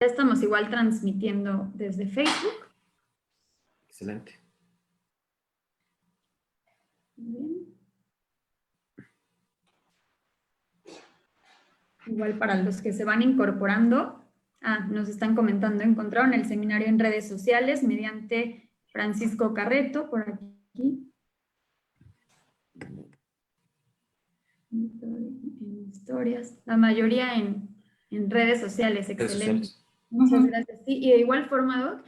Ya estamos igual transmitiendo desde Facebook. Excelente. Bien. Igual para los que se van incorporando, nos están comentando, encontraron el seminario en redes sociales mediante Francisco Carreto, por aquí. En historias, la mayoría en redes sociales, excelente. Muchas gracias. Sí, y de igual forma, Doc,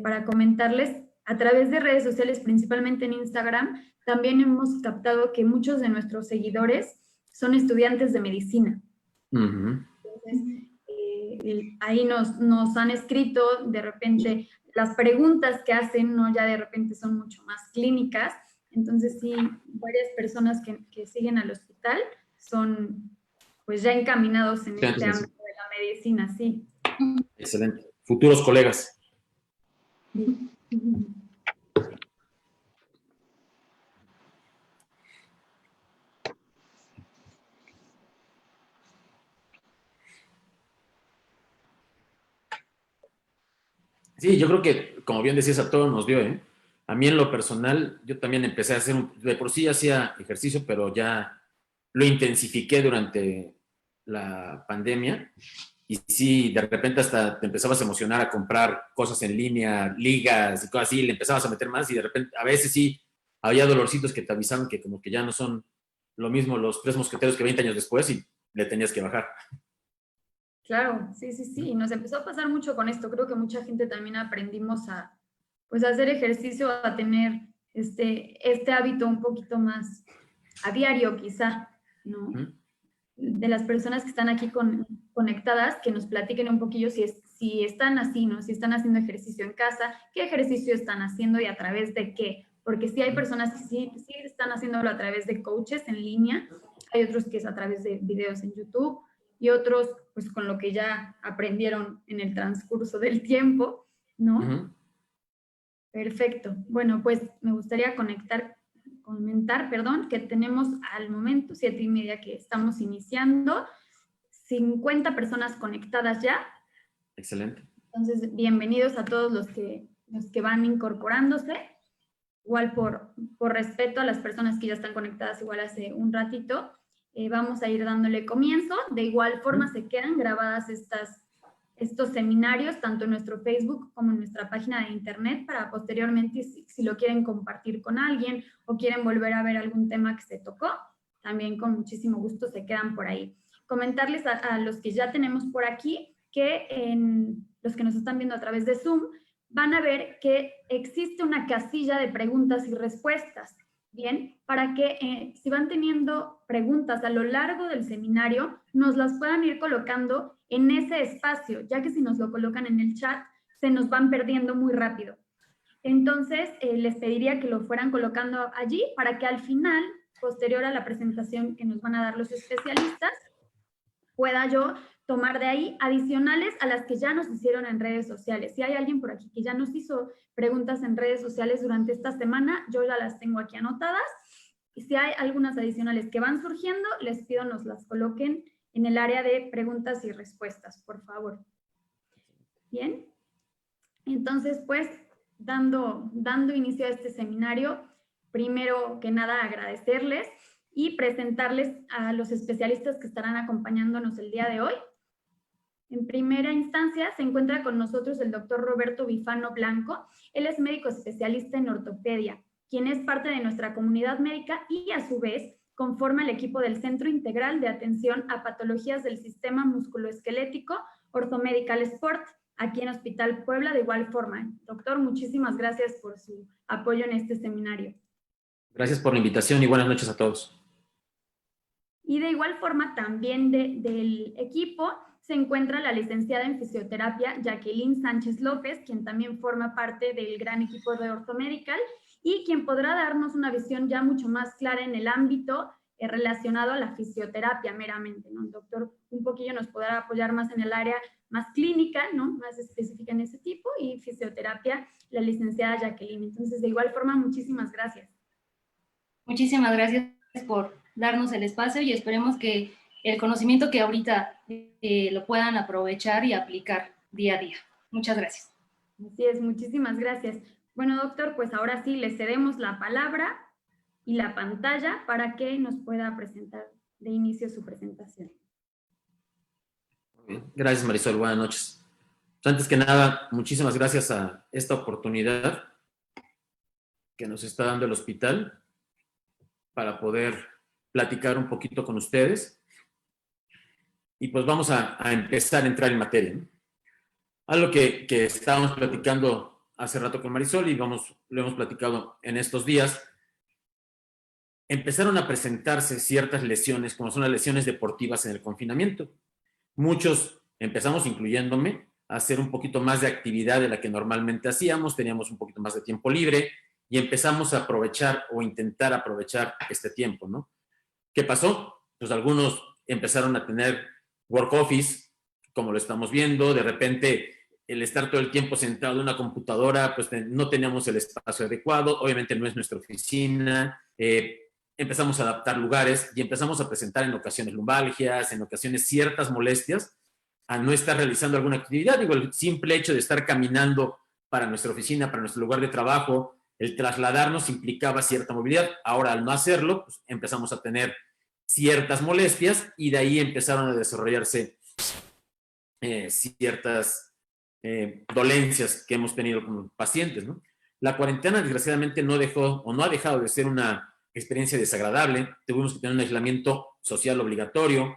para comentarles, a través de redes sociales, principalmente en Instagram, también hemos captado que muchos de nuestros seguidores son estudiantes de medicina. Entonces, ahí nos han escrito, de repente, las preguntas que hacen, ¿no? Ya de repente son mucho más clínicas. Entonces, sí, varias personas que siguen al hospital son, pues, ya encaminados en este ámbito de la medicina, sí. Excelente. Futuros colegas. Sí. Sí, yo creo que, como bien decías, a todos nos dio, ¿eh? A mí en lo personal, yo también empecé a hacer, de por sí hacía ejercicio, pero ya lo intensifiqué durante la pandemia. Y sí, de repente hasta te empezabas a emocionar a comprar cosas en línea, ligas y cosas así, le empezabas a meter más y de repente, a veces sí, había dolorcitos que te avisaban que como que ya no son lo mismo los tres mosqueteros que 20 años después y le tenías que bajar. Claro, sí, sí, sí. Nos empezó a pasar mucho con esto. Creo que mucha gente también aprendimos a, pues, a hacer ejercicio, a tener este hábito un poquito más a diario, quizá, ¿no? De las personas que están aquí conectadas, que nos platiquen un poquillo si están así, ¿no? Si están haciendo ejercicio en casa, qué ejercicio están haciendo y a través de qué. Porque sí hay personas que sí están haciéndolo a través de coaches en línea, hay otros que es a través de videos en YouTube y otros pues con lo que ya aprendieron en el transcurso del tiempo, ¿no? Perfecto. Bueno, pues me gustaría comentar, que tenemos al momento 7:30 que estamos iniciando, 50 personas conectadas ya. Excelente. Entonces, bienvenidos a todos los que van incorporándose. Igual por respeto a las personas que ya están conectadas igual hace un ratito, vamos a ir dándole comienzo. De igual forma se quedan grabadas estos seminarios, tanto en nuestro Facebook como en nuestra página de internet, para posteriormente, si lo quieren compartir con alguien o quieren volver a ver algún tema que se tocó, también con muchísimo gusto se quedan por ahí. Comentarles a los que ya tenemos por aquí que los que nos están viendo a través de Zoom, van a ver que existe una casilla de preguntas y respuestas, ¿bien? Para que si van teniendo preguntas a lo largo del seminario, nos las puedan ir colocando en ese espacio, ya que si nos lo colocan en el chat, se nos van perdiendo muy rápido. Entonces, les pediría que lo fueran colocando allí para que al final, posterior a la presentación que nos van a dar los especialistas, pueda yo tomar de ahí adicionales a las que ya nos hicieron en redes sociales. Si hay alguien por aquí que ya nos hizo preguntas en redes sociales durante esta semana, yo ya las tengo aquí anotadas. Y si hay algunas adicionales que van surgiendo, les pido nos las coloquen en el área de preguntas y respuestas, por favor. Bien. Entonces, pues, dando inicio a este seminario, primero que nada agradecerles y presentarles a los especialistas que estarán acompañándonos el día de hoy. En primera instancia se encuentra con nosotros el doctor Roberto Bifano Blanco. Él es médico especialista en ortopedia, quien es parte de nuestra comunidad médica y a su vez conforma el equipo del Centro Integral de Atención a Patologías del Sistema Musculoesquelético Orthomedical Sport, aquí en Hospital Puebla. De igual forma, doctor, muchísimas gracias por su apoyo en este seminario. Gracias por la invitación y buenas noches a todos. Y de igual forma también del equipo se encuentra la licenciada en fisioterapia Jacqueline Sánchez López, quien también forma parte del gran equipo de Orthomedical y quien podrá darnos una visión ya mucho más clara en el ámbito relacionado a la fisioterapia meramente, ¿no? El doctor un poquillo nos podrá apoyar más en el área más clínica, ¿no? Más específica en ese tipo, y fisioterapia la licenciada Jacqueline. Entonces, de igual forma, muchísimas gracias. Muchísimas gracias por darnos el espacio y esperemos que el conocimiento que ahorita lo puedan aprovechar y aplicar día a día. Muchas gracias. Así es, muchísimas gracias. Bueno, doctor, pues ahora sí le cedemos la palabra y la pantalla para que nos pueda presentar de inicio su presentación. Muy bien. Gracias, Marisol. Buenas noches. Antes que nada, muchísimas gracias a esta oportunidad que nos está dando el hospital para poder platicar un poquito con ustedes. Y pues vamos a empezar a entrar en materia, ¿no? Algo que estábamos platicando hace rato con Marisol y lo hemos platicado en estos días. Empezaron a presentarse ciertas lesiones, como son las lesiones deportivas en el confinamiento. Muchos empezamos, incluyéndome, a hacer un poquito más de actividad de la que normalmente hacíamos, teníamos un poquito más de tiempo libre y empezamos a aprovechar o intentar aprovechar este tiempo, ¿no? ¿Qué pasó? Pues algunos empezaron a tener work office, como lo estamos viendo, de repente el estar todo el tiempo sentado en una computadora, pues no teníamos el espacio adecuado, obviamente no es nuestra oficina, empezamos a adaptar lugares y empezamos a presentar en ocasiones lumbalgias, en ocasiones ciertas molestias, a no estar realizando alguna actividad. Digo, el simple hecho de estar caminando para nuestra oficina, para nuestro lugar de trabajo, el trasladarnos implicaba cierta movilidad. Ahora, al no hacerlo, pues, empezamos a tener ciertas molestias y de ahí empezaron a desarrollarse ciertas dolencias que hemos tenido como pacientes, ¿no? La cuarentena, desgraciadamente, no dejó o no ha dejado de ser una experiencia desagradable. Tuvimos que tener un aislamiento social obligatorio,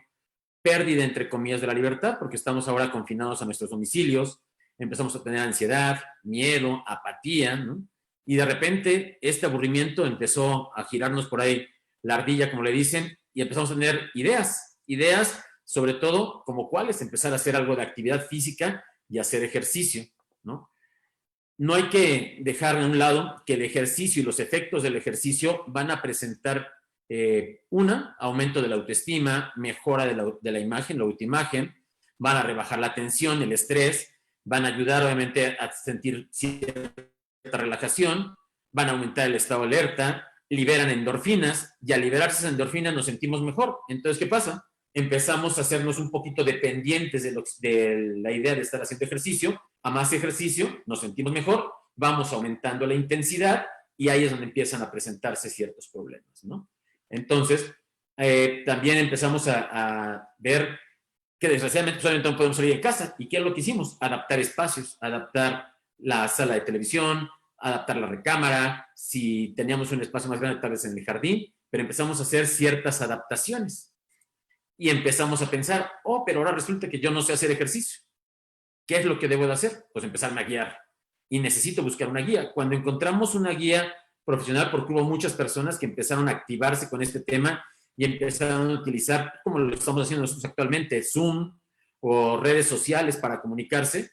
pérdida, entre comillas, de la libertad, porque estamos ahora confinados a nuestros domicilios, empezamos a tener ansiedad, miedo, apatía, ¿no? Y de repente este aburrimiento empezó a girarnos por ahí la ardilla, como le dicen, y empezamos a tener ideas sobre todo como cuáles, empezar a hacer algo de actividad física y hacer ejercicio, ¿no? No hay que dejar de un lado que el ejercicio y los efectos del ejercicio van a presentar aumento de la autoestima, mejora de la imagen, la autoimagen, van a rebajar la tensión, el estrés, van a ayudar obviamente a sentir cierta relajación, van a aumentar el estado de alerta, liberan endorfinas y al liberarse esas endorfinas nos sentimos mejor. Entonces, ¿qué pasa? Empezamos a hacernos un poquito dependientes de la idea de estar haciendo ejercicio. A más ejercicio nos sentimos mejor, vamos aumentando la intensidad y ahí es donde empiezan a presentarse ciertos problemas, ¿no? Entonces, también empezamos a ver que desgraciadamente solamente no podemos salir de casa. ¿Y qué es lo que hicimos? Adaptar espacios, adaptar la sala de televisión, adaptar la recámara, si teníamos un espacio más grande tal vez en el jardín, pero empezamos a hacer ciertas adaptaciones. Y empezamos a pensar, pero ahora resulta que yo no sé hacer ejercicio. ¿Qué es lo que debo de hacer? Pues empezarme a guiar. Y necesito buscar una guía. Cuando encontramos una guía profesional, porque hubo muchas personas que empezaron a activarse con este tema y empezaron a utilizar, como lo estamos haciendo nosotros actualmente, Zoom o redes sociales para comunicarse,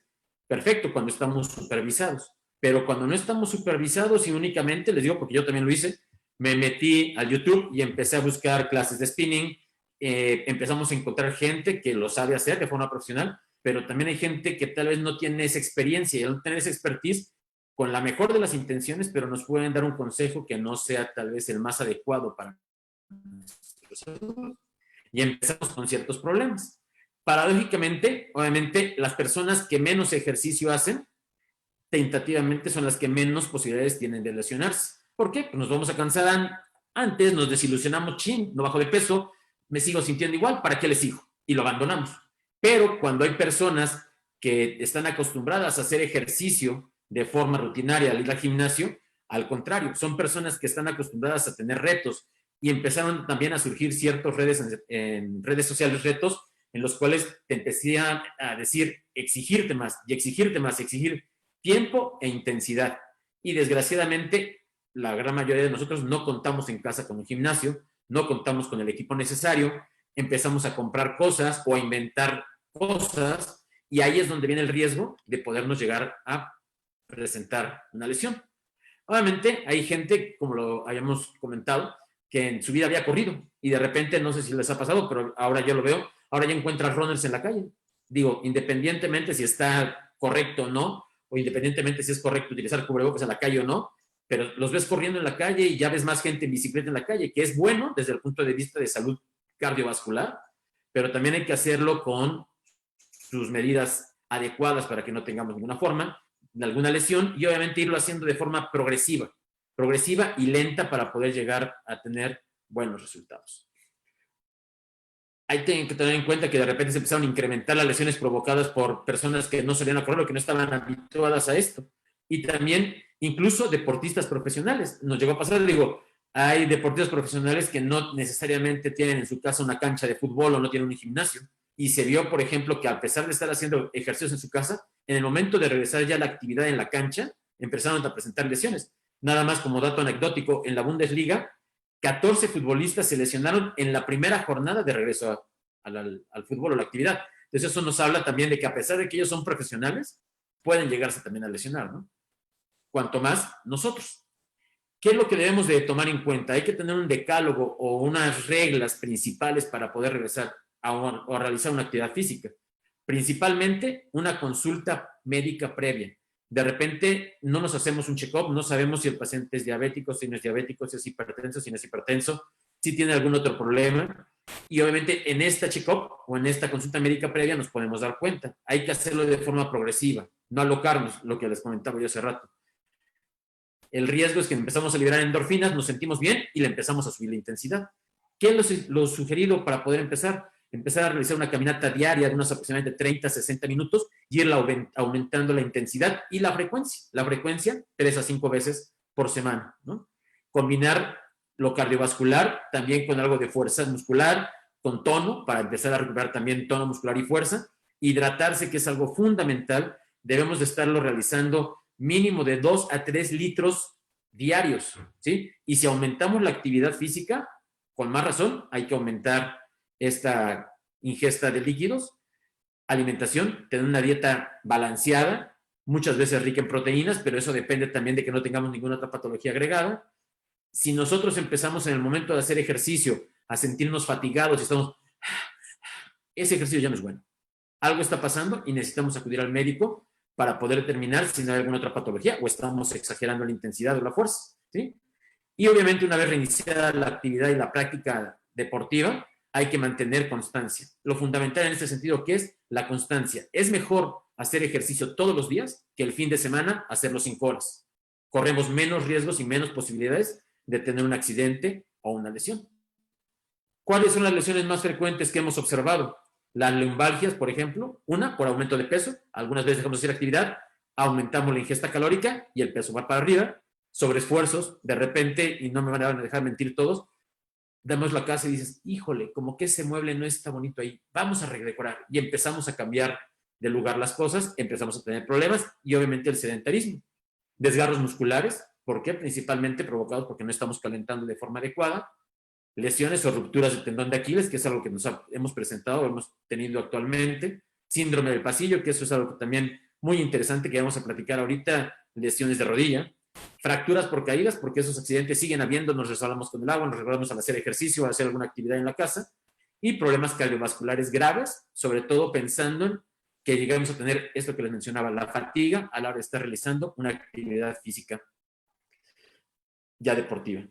perfecto, cuando estamos supervisados. Pero cuando no estamos supervisados y únicamente, les digo porque yo también lo hice, me metí a YouTube y empecé a buscar clases de spinning, empezamos a encontrar gente que lo sabe hacer de forma profesional, pero también hay gente que tal vez no tiene esa experiencia y al no tener esa expertise, con la mejor de las intenciones, pero nos pueden dar un consejo que no sea tal vez el más adecuado para nosotros. Y empezamos con ciertos problemas. Paradójicamente, obviamente, las personas que menos ejercicio hacen, tentativamente son las que menos posibilidades tienen de lesionarse. ¿Por qué? Pues nos vamos a cansar antes, nos desilusionamos, no bajo de peso, me sigo sintiendo igual, ¿para qué le sigo? Y lo abandonamos. Pero cuando hay personas que están acostumbradas a hacer ejercicio de forma rutinaria al ir al gimnasio, al contrario, son personas que están acostumbradas a tener retos y empezaron también a surgir ciertas redes en redes sociales, retos en los cuales te empecé a decir exigirte más y exigirte más, exigir tiempo e intensidad. Y desgraciadamente, la gran mayoría de nosotros no contamos en casa con un gimnasio, no contamos con el equipo necesario, empezamos a comprar cosas o a inventar cosas y ahí es donde viene el riesgo de podernos llegar a presentar una lesión. Obviamente hay gente, como lo habíamos comentado, que en su vida había corrido y de repente, no sé si les ha pasado, pero ahora yo lo veo, ahora ya encuentras runners en la calle. Digo, independientemente si está correcto o no, o independientemente si es correcto utilizar cubrebocas en la calle o no, pero los ves corriendo en la calle y ya ves más gente en bicicleta en la calle, que es bueno desde el punto de vista de salud cardiovascular, pero también hay que hacerlo con sus medidas adecuadas para que no tengamos alguna lesión, y obviamente irlo haciendo de forma progresiva y lenta para poder llegar a tener buenos resultados. Hay que tener en cuenta que de repente se empezaron a incrementar las lesiones provocadas por personas que no salían a correr o que no estaban habituadas a esto. Y también incluso deportistas profesionales. Nos llegó a pasar, hay deportistas profesionales que no necesariamente tienen en su casa una cancha de fútbol o no tienen un gimnasio. Y se vio, por ejemplo, que a pesar de estar haciendo ejercicios en su casa, en el momento de regresar ya a la actividad en la cancha, empezaron a presentar lesiones. Nada más como dato anecdótico, en la Bundesliga, 14 futbolistas se lesionaron en la primera jornada de regreso al fútbol o la actividad. Entonces eso nos habla también de que a pesar de que ellos son profesionales, pueden llegarse también a lesionar, ¿no? Cuanto más nosotros. ¿Qué es lo que debemos de tomar en cuenta? Hay que tener un decálogo o unas reglas principales para poder regresar a realizar una actividad física. Principalmente una consulta médica previa. De repente no nos hacemos un check-up, no sabemos si el paciente es diabético, si no es diabético, si es hipertenso, si no es hipertenso, si tiene algún otro problema. Y obviamente en esta check-up o en esta consulta médica previa nos podemos dar cuenta. Hay que hacerlo de forma progresiva, no alocarnos, lo que les comentaba yo hace rato. El riesgo es que empezamos a liberar endorfinas, nos sentimos bien y le empezamos a subir la intensidad. ¿Qué es lo sugerido para poder empezar? Empezar a realizar una caminata diaria de unos aproximadamente 30 a 60 minutos y irla aumentando la intensidad y la frecuencia. La frecuencia 3 a 5 veces por semana, ¿no? Combinar lo cardiovascular también con algo de fuerza muscular, con tono, para empezar a recuperar también tono muscular y fuerza. Hidratarse, que es algo fundamental. Debemos de estarlo realizando mínimo de 2 a 3 litros diarios, ¿sí? Y si aumentamos la actividad física, con más razón, hay que aumentar esta ingesta de líquidos, alimentación, tener una dieta balanceada, muchas veces rica en proteínas, pero eso depende también de que no tengamos ninguna otra patología agregada. Si nosotros empezamos en el momento de hacer ejercicio a sentirnos fatigados y estamos, ese ejercicio ya no es bueno. Algo está pasando y necesitamos acudir al médico para poder determinar si no hay alguna otra patología o estamos exagerando la intensidad o la fuerza, ¿sí? Y obviamente una vez reiniciada la actividad y la práctica deportiva, hay que mantener constancia. Lo fundamental en este sentido, ¿qué es? La constancia. Es mejor hacer ejercicio todos los días que el fin de semana hacerlo 5 horas. Corremos menos riesgos y menos posibilidades de tener un accidente o una lesión. ¿Cuáles son las lesiones más frecuentes que hemos observado? Las lumbalgias, por ejemplo, una por aumento de peso. Algunas veces dejamos de hacer actividad, aumentamos la ingesta calórica y el peso va para arriba. Sobreesfuerzos, de repente, y no me van a dejar mentir todos, damos la casa y dices, híjole, como que ese mueble no está bonito ahí, vamos a redecorar. Y empezamos a cambiar de lugar las cosas, empezamos a tener problemas y obviamente el sedentarismo. Desgarros musculares, ¿por qué? Principalmente provocados porque no estamos calentando de forma adecuada. Lesiones o rupturas de tendón de Aquiles, que es algo que hemos presentado, hemos tenido actualmente. Síndrome del pasillo, que eso es algo también muy interesante que vamos a platicar ahorita. Lesiones de rodilla. Fracturas por caídas, porque esos accidentes siguen habiendo, nos resbalamos con el agua, nos resbalamos al hacer ejercicio, al hacer alguna actividad en la casa. Y problemas cardiovasculares graves, sobre todo pensando en que llegamos a tener esto que les mencionaba, la fatiga a la hora de estar realizando una actividad física ya deportiva.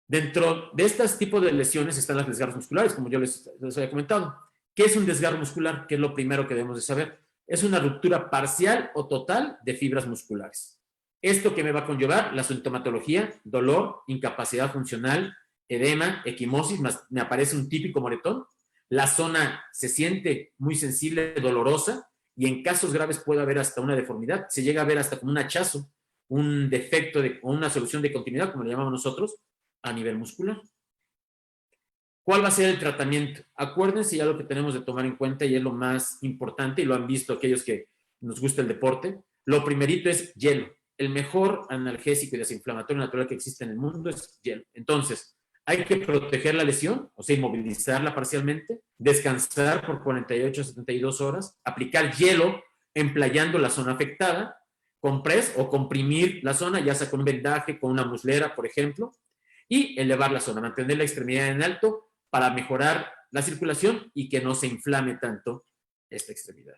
Dentro de estos tipos de lesiones están los desgarros musculares, como yo les había comentado. ¿Qué es un desgarro muscular? ¿Qué es lo primero que debemos de saber? Es una ruptura parcial o total de fibras musculares. ¿Esto que me va a conllevar? La sintomatología, dolor, incapacidad funcional, edema, equimosis, me aparece un típico moretón. La zona se siente muy sensible, dolorosa, y en casos graves puede haber hasta una deformidad. Se llega a ver hasta como un hachazo, un defecto o una solución de continuidad, como le llamamos nosotros, a nivel muscular. ¿Cuál va a ser el tratamiento? Acuérdense ya lo que tenemos de tomar en cuenta y es lo más importante y lo han visto aquellos que nos gusta el deporte. Lo primerito es hielo. El mejor analgésico y desinflamatorio natural que existe en el mundo es hielo. Entonces, hay que proteger la lesión, o sea, inmovilizarla parcialmente, descansar por 48 a 72 horas, aplicar hielo emplayando la zona afectada, compres o comprimir la zona, ya sea con un vendaje, con una muslera, por ejemplo, y elevar la zona, mantener la extremidad en alto para mejorar la circulación y que no se inflame tanto esta extremidad.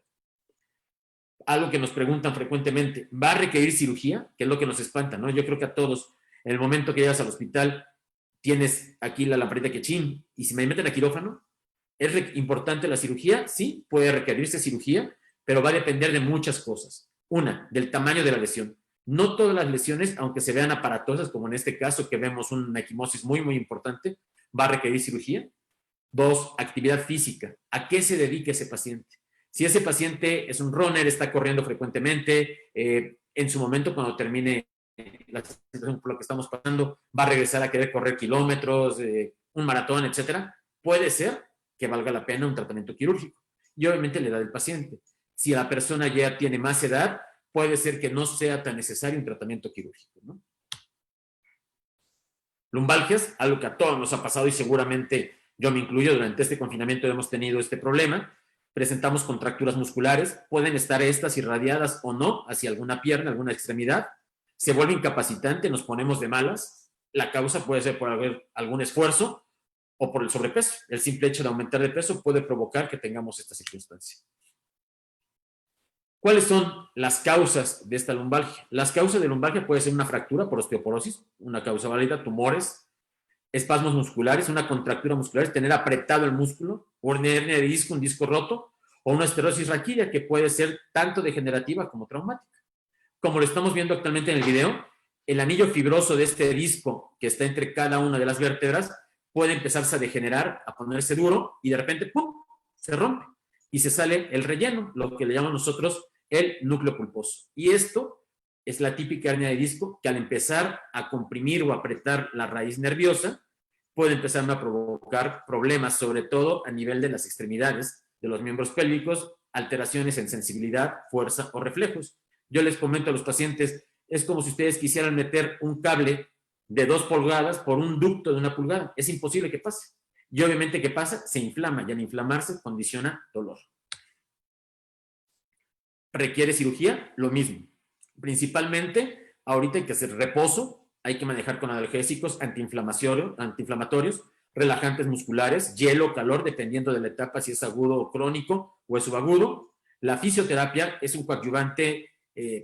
Algo que nos preguntan frecuentemente, ¿va a requerir cirugía? Que es lo que nos espanta, ¿no? Yo creo que a todos, en el momento que llegas al hospital, tienes aquí la lamparita que chin, y si me meten a quirófano, ¿es importante la cirugía? Sí, puede requerirse cirugía, pero va a depender de muchas cosas. Una, del tamaño de la lesión. No todas las lesiones, aunque se vean aparatosas, como en este caso que vemos una equimosis muy, muy importante, va a requerir cirugía. Dos, actividad física. ¿A qué se dedica ese paciente? Si ese paciente es un runner, está corriendo frecuentemente, en su momento cuando termine la situación por lo que estamos pasando, va a regresar a querer correr kilómetros, un maratón, etcétera, puede ser que valga la pena un tratamiento quirúrgico. Y obviamente la edad del paciente. Si la persona ya tiene más edad, puede ser que no sea tan necesario un tratamiento quirúrgico, ¿no? Lumbalgias, algo que a todos nos ha pasado y seguramente yo me incluyo, durante este confinamiento hemos tenido este problema. Presentamos contracturas musculares, pueden estar estas irradiadas o no hacia alguna pierna, alguna extremidad. Se vuelve incapacitante, nos ponemos de malas. La causa puede ser por algún esfuerzo o por el sobrepeso. El simple hecho de aumentar de peso puede provocar que tengamos esta circunstancia. ¿Cuáles son las causas de esta lumbalgia? Las causas de lumbalgia puede ser una fractura por osteoporosis, una causa válida, tumores, espasmos musculares, una contractura muscular, tener apretado el músculo, o una hernia de disco, un disco roto, o una esterosis raquídea que puede ser tanto degenerativa como traumática. Como lo estamos viendo actualmente en el video, el anillo fibroso de este disco que está entre cada una de las vértebras puede empezarse a degenerar, a ponerse duro y de repente ¡pum!, se rompe y se sale el relleno, lo que le llamamos nosotros el núcleo pulposo. Y esto es la típica hernia de disco que al empezar a comprimir o apretar la raíz nerviosa puede empezar a provocar problemas, sobre todo a nivel de las extremidades de los miembros pélvicos, alteraciones en sensibilidad, fuerza o reflejos. Yo les comento a los pacientes, es como si ustedes quisieran meter un cable de 2 pulgadas por un ducto de 1 pulgada. Es imposible que pase. Y obviamente, ¿qué pasa? Se inflama y al inflamarse condiciona dolor. ¿Requiere cirugía? Lo mismo. Principalmente, ahorita hay que hacer reposo, hay que manejar con analgésicos antiinflamatorios, relajantes musculares, hielo, calor, dependiendo de la etapa, si es agudo o crónico o es subagudo. La fisioterapia es un coadyuvante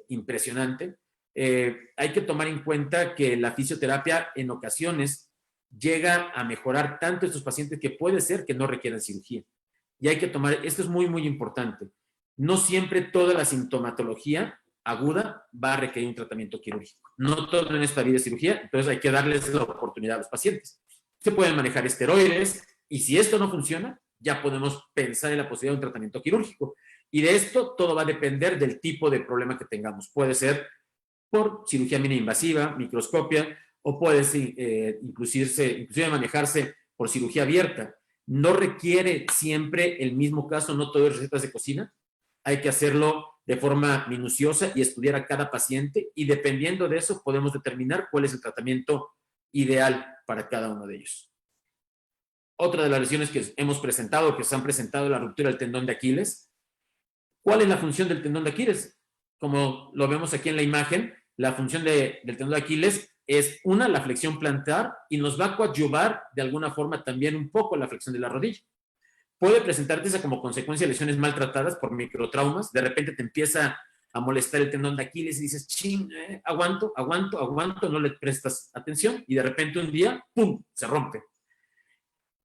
impresionante. Hay que tomar en cuenta que la fisioterapia en ocasiones llega a mejorar tanto estos pacientes que puede ser que no requieran cirugía. Y hay que tomar, esto es muy, muy importante. No siempre toda la sintomatología aguda va a requerir un tratamiento quirúrgico. No todo en esta vida es cirugía, entonces hay que darles la oportunidad a los pacientes. Se pueden manejar esteroides y si esto no funciona, ya podemos pensar en la posibilidad de un tratamiento quirúrgico. Y de esto todo va a depender del tipo de problema que tengamos. Puede ser por cirugía mínima invasiva, microscopia, o puede inclusive manejarse por cirugía abierta. No requiere siempre el mismo caso, no todo es recetas de cocina. Hay que hacerlo de forma minuciosa y estudiar a cada paciente y dependiendo de eso podemos determinar cuál es el tratamiento ideal para cada uno de ellos. Otra de las lesiones que hemos presentado, que se han presentado, la ruptura del tendón de Aquiles. ¿Cuál es la función del tendón de Aquiles? Como lo vemos aquí en la imagen, la función del tendón de Aquiles es la flexión plantar y nos va a coadyuvar de alguna forma también un poco la flexión de la rodilla. Puede presentarte como consecuencia de lesiones maltratadas por microtraumas. De repente te empieza a molestar el tendón de Aquiles y dices, ching, aguanto, no le prestas atención y de repente un día, ¡pum!, se rompe.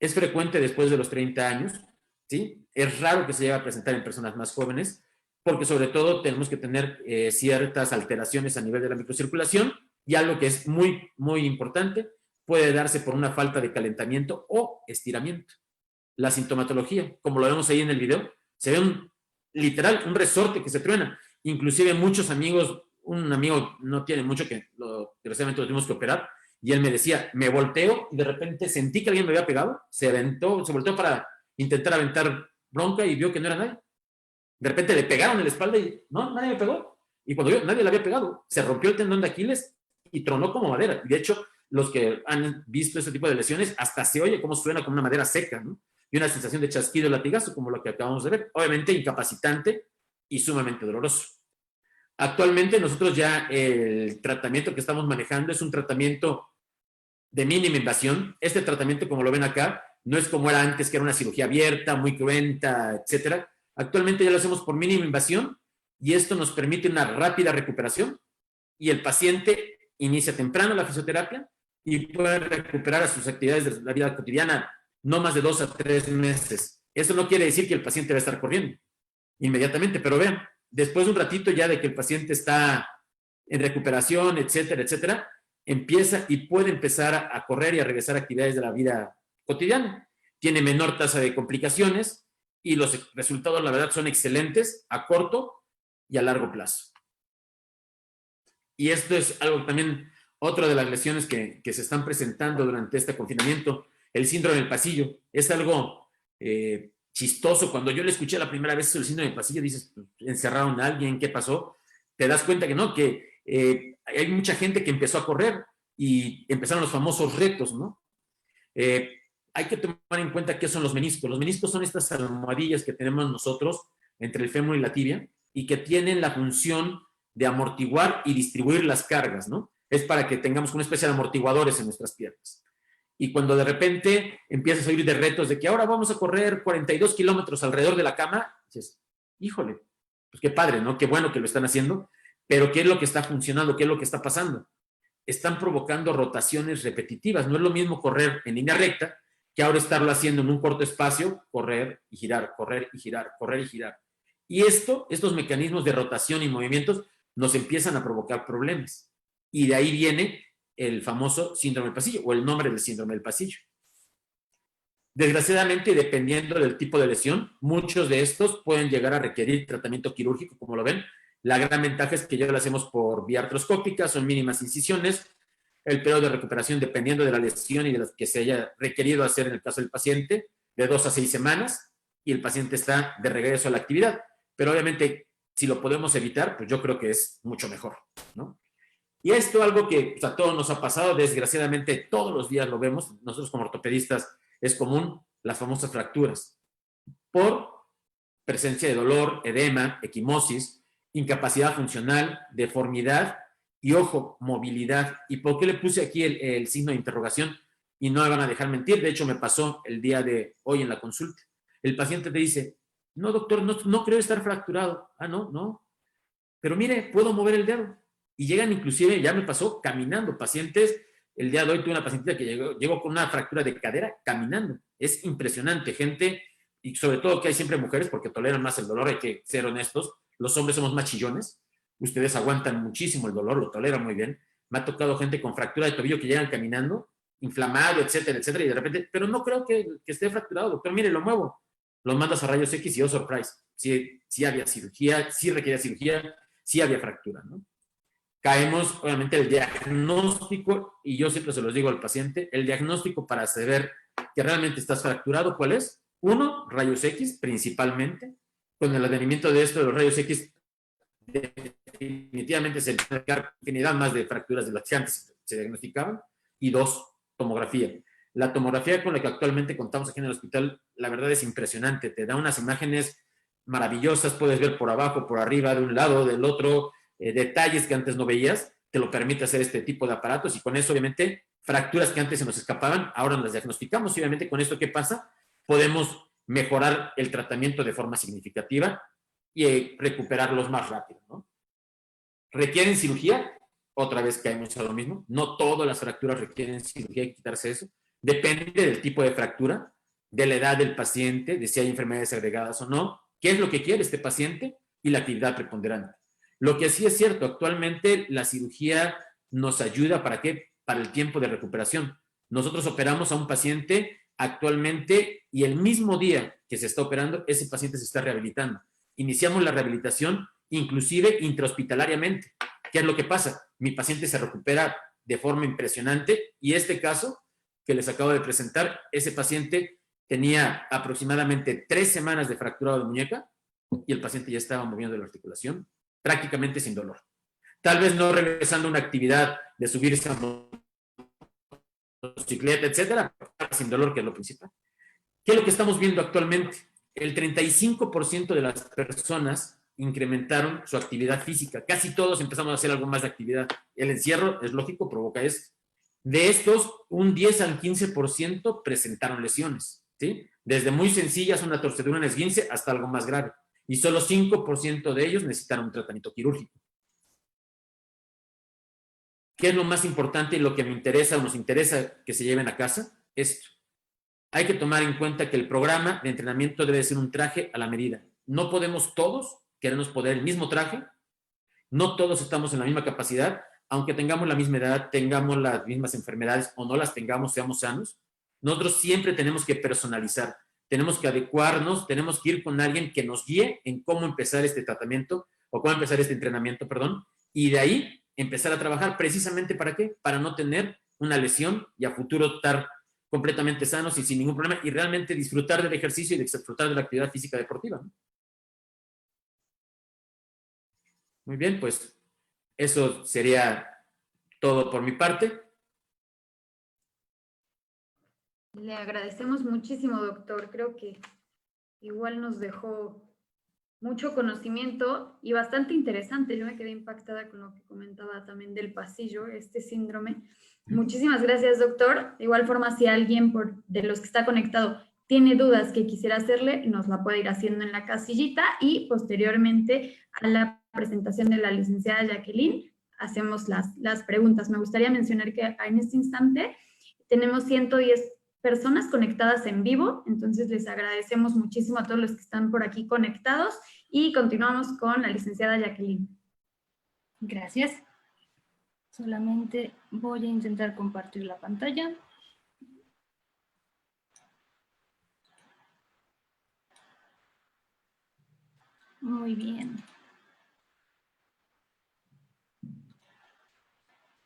Es frecuente después de los 30 años, ¿sí? Es raro que se llegue a presentar en personas más jóvenes porque sobre todo tenemos que tener ciertas alteraciones a nivel de la microcirculación y algo que es muy, muy importante, puede darse por una falta de calentamiento o estiramiento. La sintomatología, como lo vemos ahí en el video, se ve literal un resorte que se truena. Inclusive muchos amigos, un amigo no tiene mucho que desgraciadamente lo tuvimos que operar, y él me decía, me volteo y de repente sentí que alguien me había pegado, se volteó para intentar aventar bronca y vio que no era nadie. De repente le pegaron en la espalda y no, nadie me pegó. Y cuando vio, nadie le había pegado. Se rompió el tendón de Aquiles y tronó como madera. Y de hecho, los que han visto ese tipo de lesiones, hasta se oye cómo suena como una madera seca, ¿no? Y una sensación de chasquido latigazo, como lo que acabamos de ver. Obviamente incapacitante y sumamente doloroso. Actualmente nosotros ya el tratamiento que estamos manejando es un tratamiento de mínima invasión. Este tratamiento, como lo ven acá, no es como era antes, que era una cirugía abierta, muy cruenta, etcétera. Actualmente ya lo hacemos por mínima invasión y esto nos permite una rápida recuperación y el paciente inicia temprano la fisioterapia y puede recuperar a sus actividades de la vida cotidiana no más de 2 a 3 meses. Eso no quiere decir que el paciente va a estar corriendo. inmediatamente. Pero vean, después de un ratito ya de que el paciente está en recuperación, etcétera, etcétera, empieza y puede empezar a correr y a regresar a actividades de la vida cotidiana. Tiene menor tasa de complicaciones y los resultados, la verdad, son excelentes a corto y a largo plazo. Y esto es algo también, otra de las lesiones que se están presentando durante este confinamiento, el síndrome del pasillo. Es algo chistoso. Cuando yo le escuché la primera vez el síndrome del pasillo, dices, ¿encerraron a alguien? ¿Qué pasó? Te das cuenta que no, que hay mucha gente que empezó a correr y empezaron los famosos retos, ¿no? Hay que tomar en cuenta qué son los meniscos. Los meniscos son estas almohadillas que tenemos nosotros entre el fémur y la tibia y que tienen la función de amortiguar y distribuir las cargas, ¿no? Es para que tengamos una especie de amortiguadores en nuestras piernas. Y cuando de repente empiezas a oír de retos de que ahora vamos a correr 42 kilómetros alrededor de la cama, dices, híjole, pues qué padre, ¿no? Qué bueno que lo están haciendo, pero ¿qué es lo que está funcionando? ¿Qué es lo que está pasando? Están provocando rotaciones repetitivas. No es lo mismo correr en línea recta que ahora estarlo haciendo en un corto espacio, correr y girar, correr y girar, correr y girar. Y estos mecanismos de rotación y movimientos nos empiezan a provocar problemas. Y de ahí viene el famoso síndrome del pasillo, o el nombre del síndrome del pasillo. Desgraciadamente, dependiendo del tipo de lesión, muchos de estos pueden llegar a requerir tratamiento quirúrgico, como lo ven. La gran ventaja es que ya lo hacemos por vía artroscópica, son mínimas incisiones. El periodo de recuperación, dependiendo de la lesión y de lo que se haya requerido hacer en el caso del paciente, de 2 a 6 semanas, y el paciente está de regreso a la actividad. Pero obviamente, si lo podemos evitar, pues yo creo que es mucho mejor, ¿no? Y esto algo que pues, a todos nos ha pasado, desgraciadamente todos los días lo vemos, nosotros como ortopedistas es común, las famosas fracturas, por presencia de dolor, edema, equimosis, incapacidad funcional, deformidad y, ojo, movilidad. ¿Y por qué le puse aquí el signo de interrogación? Y no me van a dejar mentir, de hecho me pasó el día de hoy en la consulta. El paciente te dice, no doctor, no creo estar fracturado. Ah, no, pero mire, puedo mover el dedo. Y llegan inclusive, ya me pasó, caminando. Pacientes, el día de hoy tuve una paciente que llegó con una fractura de cadera caminando. Es impresionante, gente, y sobre todo que hay siempre mujeres porque toleran más el dolor, hay que ser honestos. Los hombres somos más chillones. Ustedes aguantan muchísimo el dolor, lo toleran muy bien. Me ha tocado gente con fractura de tobillo que llegan caminando, inflamado, etcétera, etcétera, y de repente, pero no creo que esté fracturado, doctor, mire, lo muevo. Los mandas a rayos X y, oh, surprise, sí había cirugía, sí requería cirugía, sí había fractura, ¿no? Caemos, obviamente, el diagnóstico, y yo siempre se los digo al paciente, el diagnóstico para saber que realmente estás fracturado, ¿cuál es? 1, rayos X, principalmente. Con el advenimiento de esto de los rayos X, definitivamente se diagnostican infinidad más de fracturas de las que antes se diagnosticaban. Y 2, tomografía. La tomografía con la que actualmente contamos aquí en el hospital, la verdad es impresionante. Te da unas imágenes maravillosas, puedes ver por abajo, por arriba, de un lado, del otro, detalles que antes no veías, te lo permite hacer este tipo de aparatos y con eso, obviamente, fracturas que antes se nos escapaban, ahora las diagnosticamos y obviamente con esto, ¿qué pasa? Podemos mejorar el tratamiento de forma significativa y recuperarlos más rápido, ¿no? ¿Requieren cirugía? Otra vez caemos a lo mismo. No todas las fracturas requieren cirugía, hay que quitarse eso. Depende del tipo de fractura, de la edad del paciente, de si hay enfermedades agregadas o no, qué es lo que quiere este paciente y la actividad preponderante. Lo que sí es cierto, actualmente la cirugía nos ayuda, ¿para qué? Para el tiempo de recuperación. Nosotros operamos a un paciente actualmente y el mismo día que se está operando, ese paciente se está rehabilitando. Iniciamos la rehabilitación inclusive intrahospitalariamente. ¿Qué es lo que pasa? Mi paciente se recupera de forma impresionante y este caso que les acabo de presentar, ese paciente tenía aproximadamente 3 semanas de fracturado de muñeca y el paciente ya estaba moviendo la articulación prácticamente sin dolor. Tal vez no regresando a una actividad de subirse a motocicleta, etcétera, sin dolor, que es lo principal. ¿Qué es lo que estamos viendo actualmente? El 35% de las personas incrementaron su actividad física. Casi todos empezamos a hacer algo más de actividad. El encierro, es lógico, provoca eso. De estos, un 10 al 15% presentaron lesiones, ¿sí? Desde muy sencillas, una torcedura, un esguince, hasta algo más grave. Y solo 5% de ellos necesitaron un tratamiento quirúrgico. ¿Qué es lo más importante y lo que me interesa o nos interesa que se lleven a casa? Esto. Hay que tomar en cuenta que el programa de entrenamiento debe ser un traje a la medida. no podemos todos querernos poner el mismo traje, no todos estamos en la misma capacidad, aunque tengamos la misma edad, tengamos las mismas enfermedades o no las tengamos, seamos sanos. Nosotros siempre tenemos que personalizar, tenemos que adecuarnos, tenemos que ir con alguien que nos guíe en cómo empezar este tratamiento o cómo empezar este entrenamiento, perdón, y de ahí empezar a trabajar precisamente ¿para qué? Para no tener una lesión y a futuro estar completamente sanos y sin ningún problema y realmente disfrutar del ejercicio y disfrutar de la actividad física deportiva, ¿no? Muy bien, pues eso sería todo por mi parte. Le agradecemos muchísimo, doctor. Creo que igual nos dejó mucho conocimiento y bastante interesante. Yo me quedé impactada con lo que comentaba también del pasillo, este síndrome. Muchísimas gracias, doctor. De igual forma, si alguien de los que está conectado tiene dudas que quisiera hacerle, nos la puede ir haciendo en la casillita y posteriormente a la presentación de la licenciada Jacqueline hacemos las preguntas. Me gustaría mencionar que en este instante tenemos 110 personas conectadas en vivo, entonces les agradecemos muchísimo a todos los que están por aquí conectados y continuamos con la licenciada Jacqueline. Gracias. Solamente voy a intentar compartir la pantalla. Muy bien.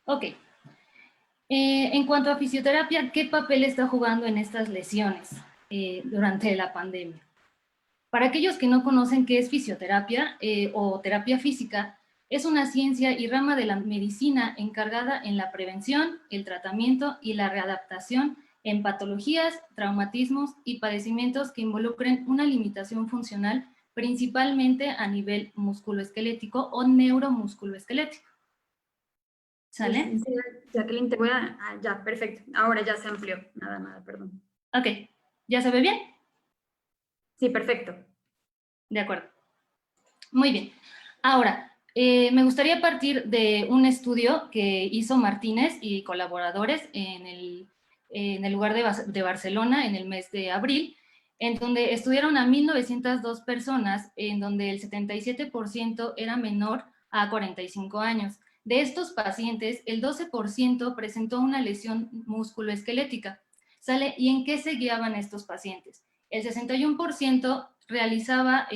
Ok. En cuanto a fisioterapia, ¿qué papel está jugando en estas lesiones durante la pandemia? Para aquellos que no conocen qué es fisioterapia o terapia física, es una ciencia y rama de la medicina encargada en la prevención, el tratamiento y la readaptación en patologías, traumatismos y padecimientos que involucren una limitación funcional principalmente a nivel musculoesquelético o neuromusculoesquelético. ¿Sale? Jacqueline, te voy a... ya, perfecto. Ahora ya se amplió. Nada, perdón. Ok. ¿Ya se ve bien? Sí, perfecto. De acuerdo. Muy bien. Ahora, me gustaría partir de un estudio que hizo Martínez y colaboradores en el lugar de Barcelona en el mes de abril, en donde estudiaron a 1,902 personas, en donde el 77% era menor a 45 años. De estos pacientes, el 12% presentó una lesión musculoesquelética. ¿Sale? ¿Y en qué se guiaban estos pacientes? El 61% realizaba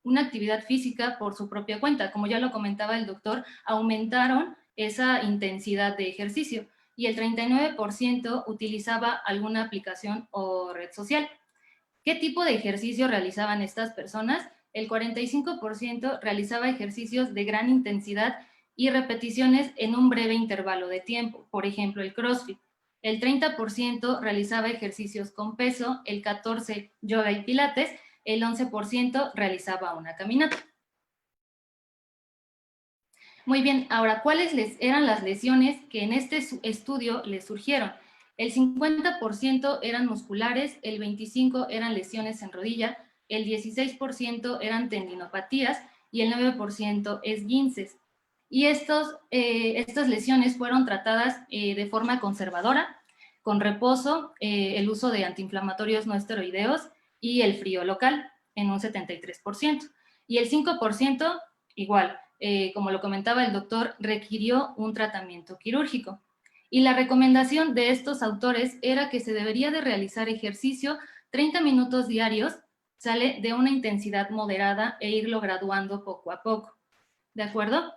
una actividad física por su propia cuenta. Como ya lo comentaba el doctor, aumentaron esa intensidad de ejercicio y el 39% utilizaba alguna aplicación o red social. ¿Qué tipo de ejercicio realizaban estas personas? El 45% realizaba ejercicios de gran intensidad y repeticiones en un breve intervalo de tiempo, por ejemplo, el CrossFit. El 30% realizaba ejercicios con peso, el 14% yoga y pilates, el 11% realizaba una caminata. Muy bien, ahora, ¿cuáles eran las lesiones que en este estudio les surgieron? El 50% eran musculares, el 25% eran lesiones en rodilla, el 16% eran tendinopatías y el 9% esguinces. Y estas lesiones fueron tratadas de forma conservadora, con reposo, el uso de antiinflamatorios no esteroideos y el frío local en un 73%. Y el 5% igual, como lo comentaba el doctor, requirió un tratamiento quirúrgico. Y la recomendación de estos autores era que se debería de realizar ejercicio 30 minutos diarios, sale de una intensidad moderada e irlo graduando poco a poco. ¿De acuerdo?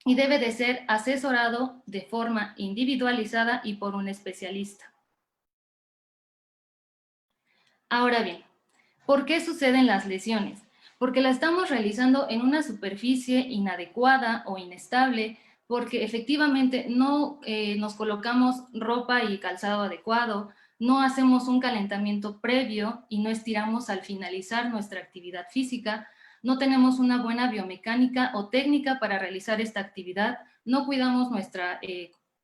Y debe de ser asesorado de forma individualizada y por un especialista. Ahora bien, ¿por qué suceden las lesiones? Porque la estamos realizando en una superficie inadecuada o inestable, porque efectivamente no nos colocamos ropa y calzado adecuado, no hacemos un calentamiento previo y no estiramos al finalizar nuestra actividad física, no tenemos una buena biomecánica o técnica para realizar esta actividad, no cuidamos nuestra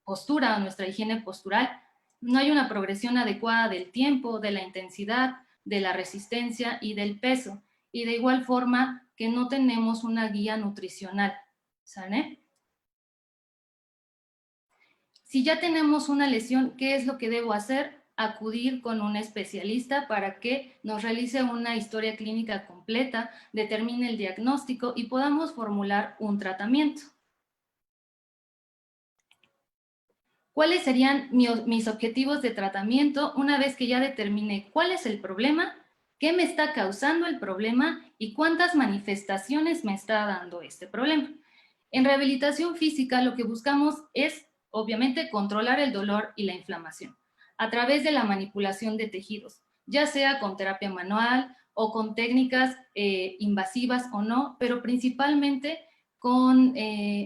postura, nuestra higiene postural, no hay una progresión adecuada del tiempo, de la intensidad, de la resistencia y del peso. Y de igual forma que no tenemos una guía nutricional, ¿sale? Si ya tenemos una lesión, ¿qué es lo que debo hacer? acudir con un especialista para que nos realice una historia clínica completa, determine el diagnóstico y podamos formular un tratamiento. ¿Cuáles serían mis objetivos de tratamiento una vez que ya determine cuál es el problema, qué me está causando el problema y cuántas manifestaciones me está dando este problema? En rehabilitación física lo que buscamos es, obviamente, controlar el dolor y la inflamación a través de la manipulación de tejidos, ya sea con terapia manual o con técnicas invasivas o no, pero principalmente con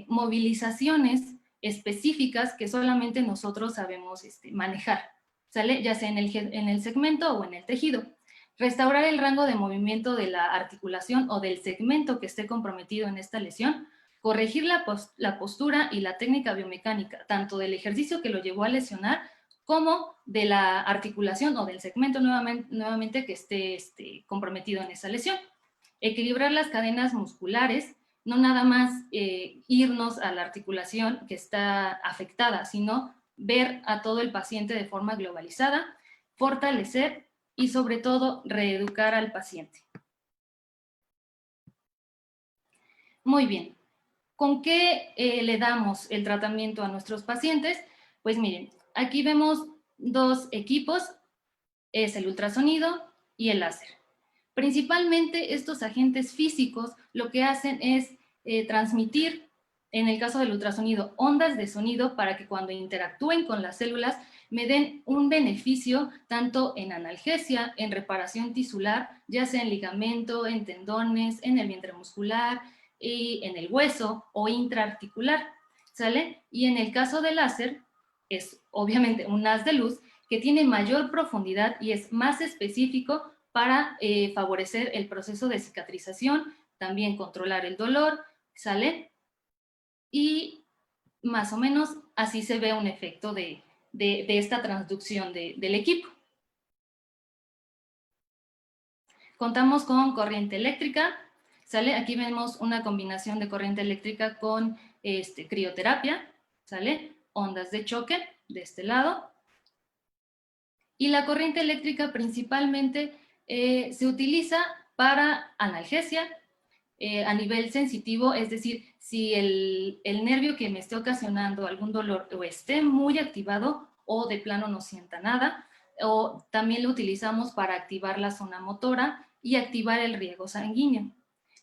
movilizaciones específicas que solamente nosotros sabemos manejar, ¿sale? Ya sea en el segmento o en el tejido. Restaurar el rango de movimiento de la articulación o del segmento que esté comprometido en esta lesión, corregir la postura y la técnica biomecánica, tanto del ejercicio que lo llevó a lesionar, como de la articulación o del segmento nuevamente que esté comprometido en esa lesión. Equilibrar las cadenas musculares, no nada más irnos a la articulación que está afectada, sino ver a todo el paciente de forma globalizada, fortalecer y sobre todo reeducar al paciente. Muy bien. ¿Con qué le damos el tratamiento a nuestros pacientes? Pues miren, aquí vemos dos equipos, es el ultrasonido y el láser. Principalmente estos agentes físicos lo que hacen es transmitir, en el caso del ultrasonido, ondas de sonido para que cuando interactúen con las células me den un beneficio tanto en analgesia, en reparación tisular, ya sea en ligamento, en tendones, en el vientre muscular, y en el hueso o intraarticular, ¿sale? Y en el caso del láser, es obviamente un haz de luz que tiene mayor profundidad y es más específico para favorecer el proceso de cicatrización, también controlar el dolor, ¿sale? Y más o menos así se ve un efecto de esta transducción del equipo. Contamos con corriente eléctrica, ¿sale? Aquí vemos una combinación de corriente eléctrica con crioterapia, ¿sale? Ondas de choque de este lado. Y la corriente eléctrica principalmente se utiliza para analgesia a nivel sensitivo, es decir, si el nervio que me esté ocasionando algún dolor o esté muy activado o de plano no sienta nada, o también lo utilizamos para activar la zona motora y activar el riego sanguíneo.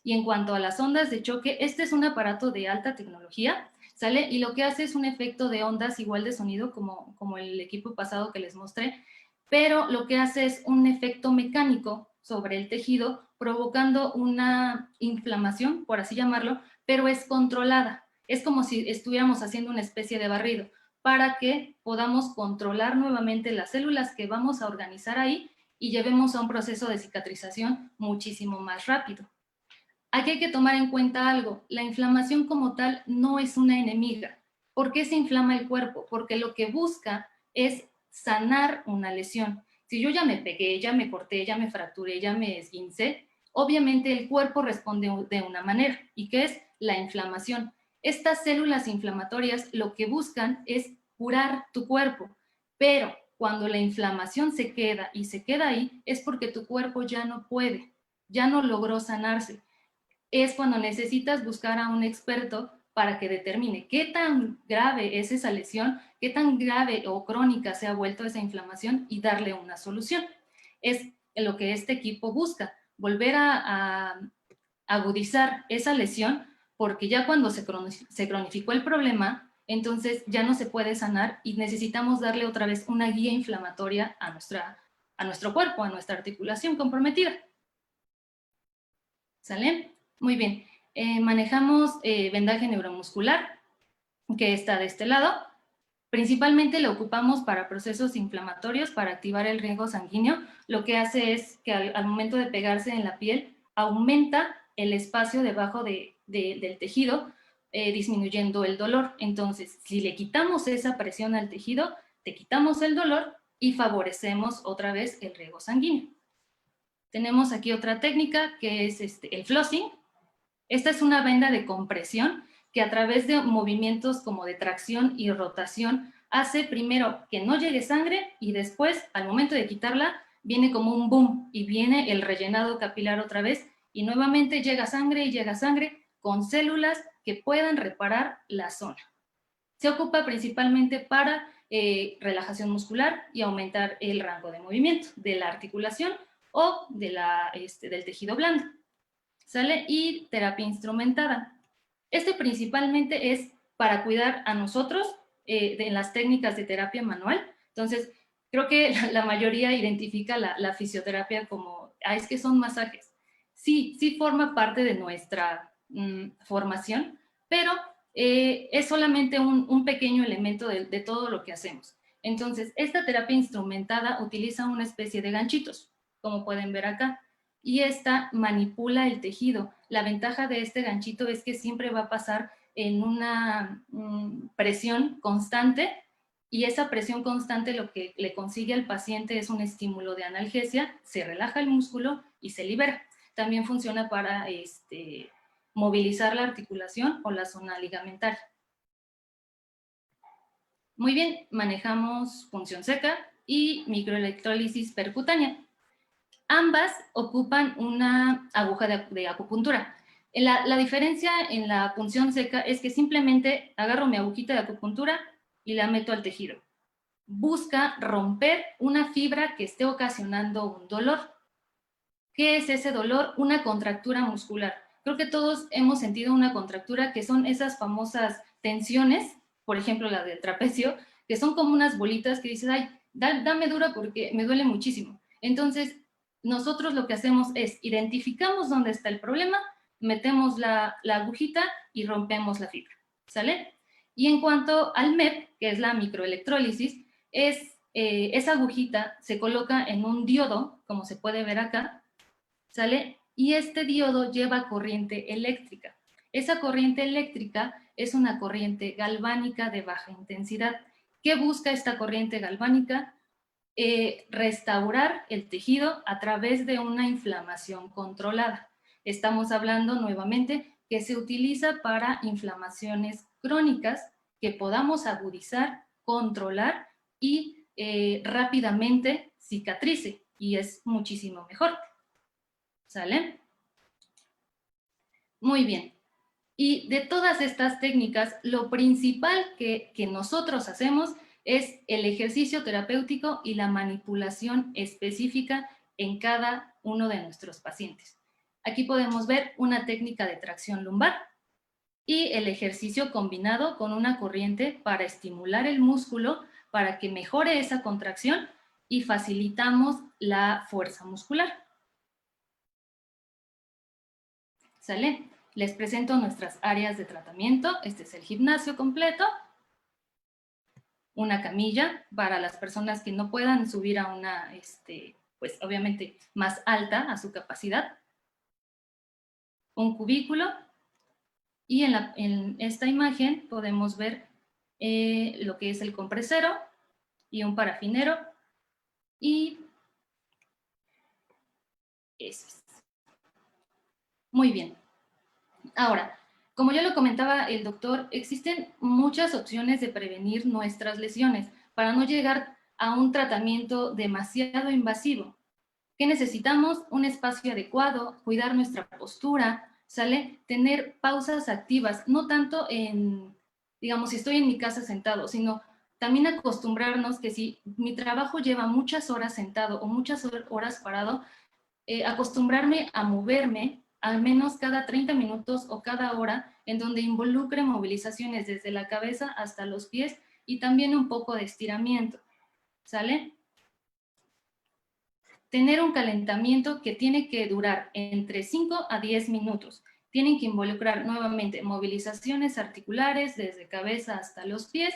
Y en cuanto a las ondas de choque, este es un aparato de alta tecnología, ¿sale? Y lo que hace es un efecto de ondas igual de sonido como el equipo pasado que les mostré, pero lo que hace es un efecto mecánico sobre el tejido, provocando una inflamación, por así llamarlo, pero es controlada. Es como si estuviéramos haciendo una especie de barrido para que podamos controlar nuevamente las células que vamos a organizar ahí y llevemos a un proceso de cicatrización muchísimo más rápido. Aquí hay que tomar en cuenta algo, la inflamación como tal no es una enemiga. ¿Por qué se inflama el cuerpo? Porque lo que busca es sanar una lesión. Si yo ya me pegué, ya me corté, ya me fracturé, ya me esguincé, obviamente el cuerpo responde de una manera, ¿y qué es? La inflamación. Estas células inflamatorias lo que buscan es curar tu cuerpo, pero cuando la inflamación se queda y se queda ahí, es porque tu cuerpo ya no puede, ya no logró sanarse. Es cuando necesitas buscar a un experto para que determine qué tan grave es esa lesión, qué tan grave o crónica se ha vuelto esa inflamación y darle una solución. Es lo que este equipo busca, volver a agudizar esa lesión, porque ya cuando se cronificó el problema, entonces ya no se puede sanar y necesitamos darle otra vez una guía inflamatoria a nuestro cuerpo, a nuestra articulación comprometida. ¿Sale? Muy bien. Manejamos vendaje neuromuscular, que está de este lado. Principalmente lo ocupamos para procesos inflamatorios, para activar el riego sanguíneo. Lo que hace es que al momento de pegarse en la piel, aumenta el espacio debajo del tejido, disminuyendo el dolor. Entonces, si le quitamos esa presión al tejido, te quitamos el dolor y favorecemos otra vez el riego sanguíneo. Tenemos aquí otra técnica que es el flossing. Esta es una venda de compresión que a través de movimientos como de tracción y rotación hace primero que no llegue sangre y después, al momento de quitarla, viene como un boom y viene el rellenado capilar otra vez y nuevamente llega sangre y llega sangre con células que puedan reparar la zona. Se ocupa principalmente para relajación muscular y aumentar el rango de movimiento de la articulación o de del tejido blando. ¿Sale? Y terapia instrumentada. Este principalmente es para cuidar a nosotros en las técnicas de terapia manual. Entonces, creo que la mayoría identifica la fisioterapia como, es que son masajes. Sí, sí forma parte de nuestra formación, pero es solamente un pequeño elemento de todo lo que hacemos. Entonces, esta terapia instrumentada utiliza una especie de ganchitos, como pueden ver acá, y esta manipula el tejido. La ventaja de este ganchito es que siempre va a pasar en una presión constante, y esa presión constante lo que le consigue al paciente es un estímulo de analgesia, se relaja el músculo y se libera. También funciona para movilizar la articulación o la zona ligamentaria. Muy bien, manejamos punción seca y microelectrólisis percutánea. Ambas ocupan una aguja de acupuntura. La diferencia en la punción seca es que simplemente agarro mi agujita de acupuntura y la meto al tejido. Busca romper una fibra que esté ocasionando un dolor. ¿Qué es ese dolor? Una contractura muscular. Creo que todos hemos sentido una contractura, que son esas famosas tensiones, por ejemplo la del trapecio, que son como unas bolitas que dices, ay, dame dura porque me duele muchísimo. Entonces, nosotros lo que hacemos es identificamos dónde está el problema, metemos la agujita y rompemos la fibra, ¿sale? Y en cuanto al MEP, que es la microelectrólisis, esa agujita se coloca en un diodo, como se puede ver acá, ¿sale? Y este diodo lleva corriente eléctrica. Esa corriente eléctrica es una corriente galvánica de baja intensidad. ¿Qué busca esta corriente galvánica? Restaurar el tejido a través de una inflamación controlada. Estamos hablando nuevamente que se utiliza para inflamaciones crónicas que podamos agudizar, controlar y rápidamente cicatrice, y es muchísimo mejor. ¿Sale? Muy bien. Y de todas estas técnicas, lo principal que nosotros hacemos es el ejercicio terapéutico y la manipulación específica en cada uno de nuestros pacientes. Aquí podemos ver una técnica de tracción lumbar y el ejercicio combinado con una corriente para estimular el músculo para que mejore esa contracción y facilitamos la fuerza muscular. ¿Sale? Les presento nuestras áreas de tratamiento. Este es el gimnasio completo. Una camilla para las personas que no puedan subir a una, pues obviamente más alta a su capacidad. Un cubículo. Y en esta imagen podemos ver lo que es el compresero y un parafinero. Y eso es. Muy bien. Ahora, como ya lo comentaba el doctor, existen muchas opciones de prevenir nuestras lesiones para no llegar a un tratamiento demasiado invasivo. ¿Qué necesitamos? Un espacio adecuado, cuidar nuestra postura, ¿sale? Tener pausas activas, no tanto digamos, si estoy en mi casa sentado, sino también acostumbrarnos que si mi trabajo lleva muchas horas sentado o muchas horas parado, acostumbrarme a moverme al menos cada 30 minutos o cada hora, en donde involucre movilizaciones desde la cabeza hasta los pies y también un poco de estiramiento, ¿sale? Tener un calentamiento que tiene que durar entre 5 a 10 minutos. Tienen que involucrar nuevamente movilizaciones articulares desde cabeza hasta los pies.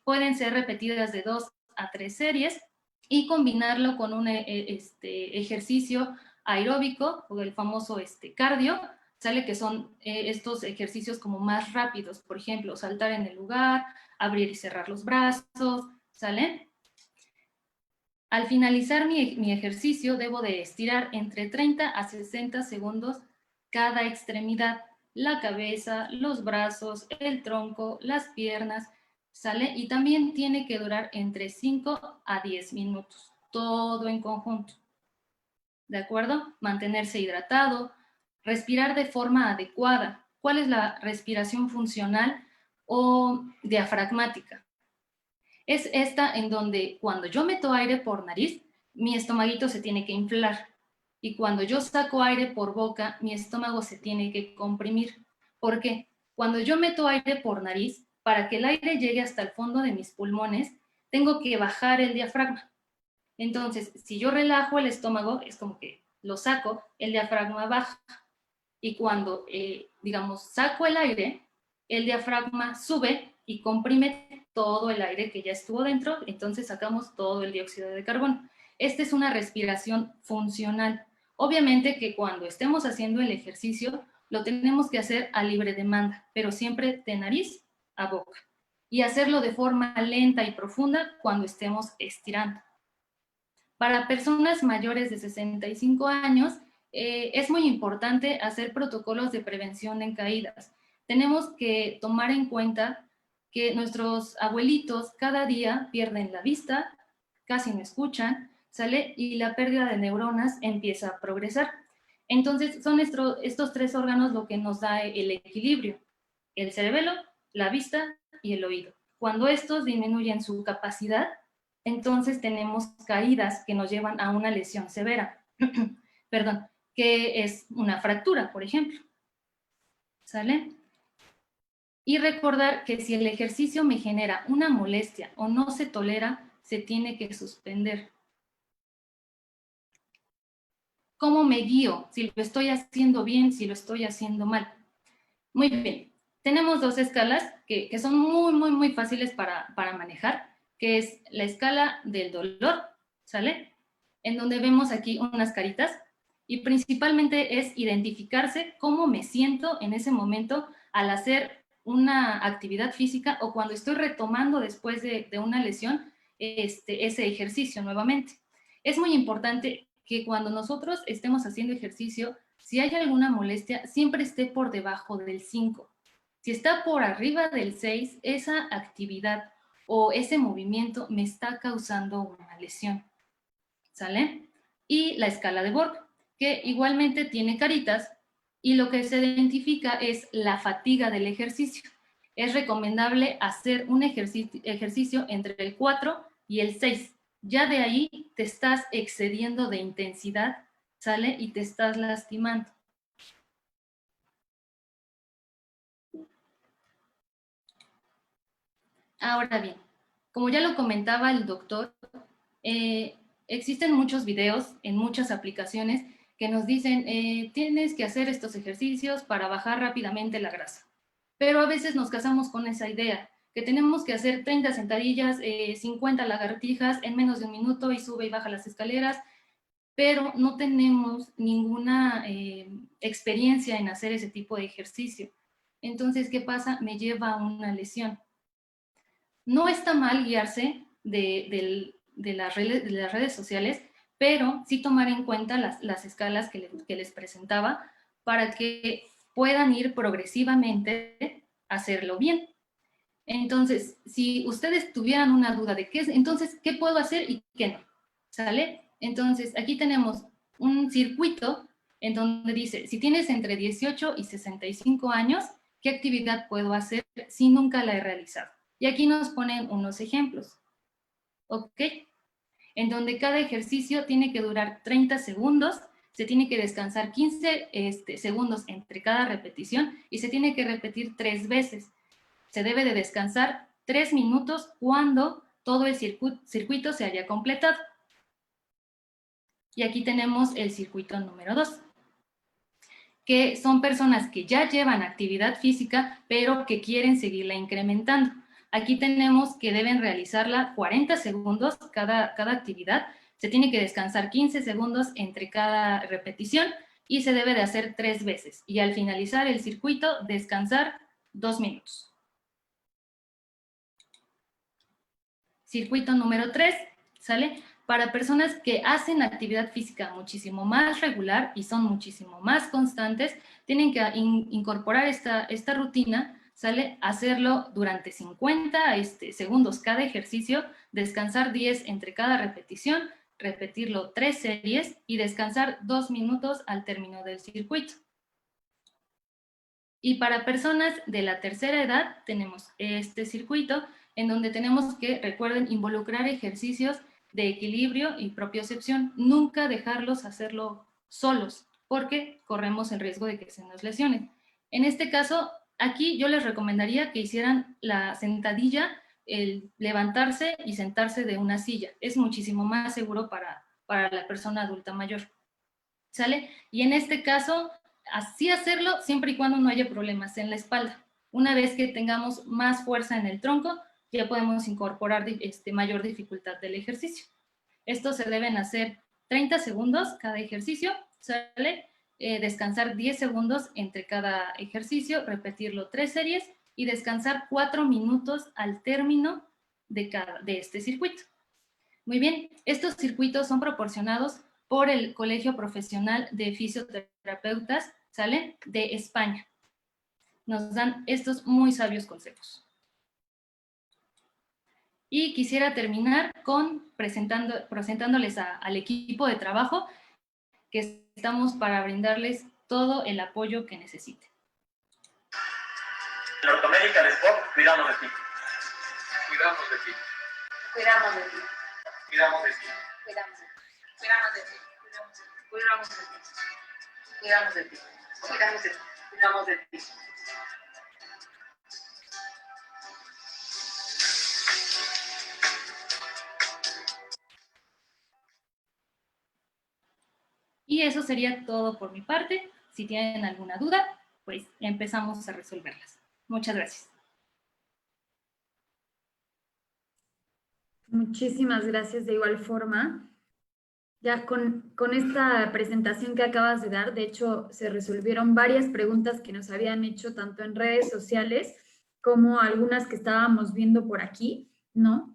Pueden ser repetidas de 2 a 3 series y combinarlo con un ejercicio aeróbico o el famoso cardio, ¿sale? Que son estos ejercicios como más rápidos, por ejemplo, saltar en el lugar, abrir y cerrar los brazos, ¿sale? Al finalizar mi ejercicio, debo de estirar entre 30 a 60 segundos cada extremidad, la cabeza, los brazos, el tronco, las piernas, ¿sale? Y también tiene que durar entre 5 a 10 minutos, todo en conjunto, ¿de acuerdo? Mantenerse hidratado, respirar de forma adecuada. ¿Cuál es la respiración funcional o diafragmática? Es esta en donde cuando yo meto aire por nariz, mi estomaguito se tiene que inflar. Y cuando yo saco aire por boca, mi estómago se tiene que comprimir. ¿Por qué? Cuando yo meto aire por nariz, para que el aire llegue hasta el fondo de mis pulmones, tengo que bajar el diafragma. Entonces, si yo relajo el estómago, es como que lo saco, el diafragma baja. Y cuando, digamos, saco el aire, el diafragma sube y comprime todo el aire que ya estuvo dentro, entonces sacamos todo el dióxido de carbono. Esta es una respiración funcional. Obviamente que cuando estemos haciendo el ejercicio, lo tenemos que hacer a libre demanda, pero siempre de nariz a boca. Y hacerlo de forma lenta y profunda cuando estemos estirando. Para personas mayores de 65 años, es muy importante hacer protocolos de prevención en caídas. Tenemos que tomar en cuenta que nuestros abuelitos cada día pierden la vista, casi no escuchan, ¿sale? Y la pérdida de neuronas empieza a progresar. Entonces, son estos tres órganos lo que nos da el equilibrio: el cerebelo, la vista y el oído. Cuando estos disminuyen su capacidad, entonces tenemos caídas que nos llevan a una lesión severa, perdón, que es una fractura, por ejemplo, ¿sale? Y recordar que si el ejercicio me genera una molestia o no se tolera, se tiene que suspender. ¿Cómo me guío? Si lo estoy haciendo bien, si lo estoy haciendo mal. Muy bien, tenemos dos escalas que son muy fáciles para manejar, que es la escala del dolor, ¿sale? En donde vemos aquí unas caritas y principalmente es identificarse cómo me siento en ese momento al hacer una actividad física o cuando estoy retomando después de una lesión ese ejercicio nuevamente. Es muy importante que cuando nosotros estemos haciendo ejercicio, si hay alguna molestia, siempre esté por debajo del 5. Si está por arriba del 6, esa actividad o ese movimiento me está causando una lesión, ¿sale? Y la escala de Borg, que igualmente tiene caritas y lo que se identifica es la fatiga del ejercicio. Es recomendable hacer un ejercicio entre el 4 y el 6. Ya de ahí te estás excediendo de intensidad, ¿sale? Y te estás lastimando. Ahora bien, como ya lo comentaba el doctor, existen muchos videos en muchas aplicaciones que nos dicen tienes que hacer estos ejercicios para bajar rápidamente la grasa. Pero a veces nos casamos con esa idea, que tenemos que hacer 30 sentadillas, 50 lagartijas en menos de un minuto y sube y baja las escaleras, pero no tenemos ninguna experiencia en hacer ese tipo de ejercicio. Entonces, ¿qué pasa? Me lleva a una lesión. No está mal guiarse de las redes sociales, pero sí tomar en cuenta las escalas que les presentaba para que puedan ir progresivamente a hacerlo bien. Entonces, si ustedes tuvieran una duda de entonces, ¿qué puedo hacer y qué no? ¿Sale? Entonces, aquí tenemos un circuito en donde dice, si tienes entre 18 y 65 años, ¿qué actividad puedo hacer si nunca la he realizado? Y aquí nos ponen unos ejemplos, ¿ok? En donde cada ejercicio tiene que durar 30 segundos, se tiene que descansar 15 segundos entre cada repetición y se tiene que repetir 3 veces. Se debe de descansar 3 minutos cuando todo el circuito se haya completado. Y aquí tenemos el circuito número 2, que son personas que ya llevan actividad física, pero que quieren seguirla incrementando. Aquí tenemos que deben realizarla 40 segundos cada actividad, se tiene que descansar 15 segundos entre cada repetición y se debe de hacer 3 veces. Y al finalizar el circuito, descansar 2 minutos. Circuito número 3, ¿sale? Para personas que hacen actividad física muchísimo más regular y son muchísimo más constantes, tienen que incorporar esta rutina ¿sale? Hacerlo durante 50 segundos cada ejercicio, descansar 10 entre cada repetición, repetirlo 3 series y descansar 2 minutos al término del circuito. Y para personas de la tercera edad tenemos este circuito en donde tenemos que, recuerden, involucrar ejercicios de equilibrio y propiocepción, nunca dejarlos hacerlo solos, porque corremos el riesgo de que se nos lesionen. En este caso, aquí yo les recomendaría que hicieran la sentadilla, el levantarse y sentarse de una silla. Es muchísimo más seguro para la persona adulta mayor, ¿sale? Y en este caso, así hacerlo siempre y cuando no haya problemas en la espalda. Una vez que tengamos más fuerza en el tronco, ya podemos incorporar mayor dificultad del ejercicio. Esto se deben hacer 30 segundos cada ejercicio, ¿sale? Descansar 10 segundos entre cada ejercicio, repetirlo 3 series y descansar 4 minutos al término de este circuito. Muy bien, estos circuitos son proporcionados por el Colegio Profesional de Fisioterapeutas, ¿sale? De España. Nos dan estos muy sabios consejos. Y quisiera terminar con presentándoles al equipo de trabajo, que estamos para brindarles todo el apoyo que necesiten. En Ortomedical Sport, cuidamos de ti. Cuidamos de ti. Cuidamos de ti. Cuidamos de ti. Cuidamos de ti. Cuidamos de ti. Cuidamos de ti. Cuidamos de ti. Cuidamos de ti. Cuidamos de ti. Y eso sería todo por mi parte. Si tienen alguna duda, pues empezamos a resolverlas. Muchas gracias. Muchísimas gracias de igual forma. Ya con esta presentación que acabas de dar, de hecho, se resolvieron varias preguntas que nos habían hecho tanto en redes sociales como algunas que estábamos viendo por aquí, ¿no?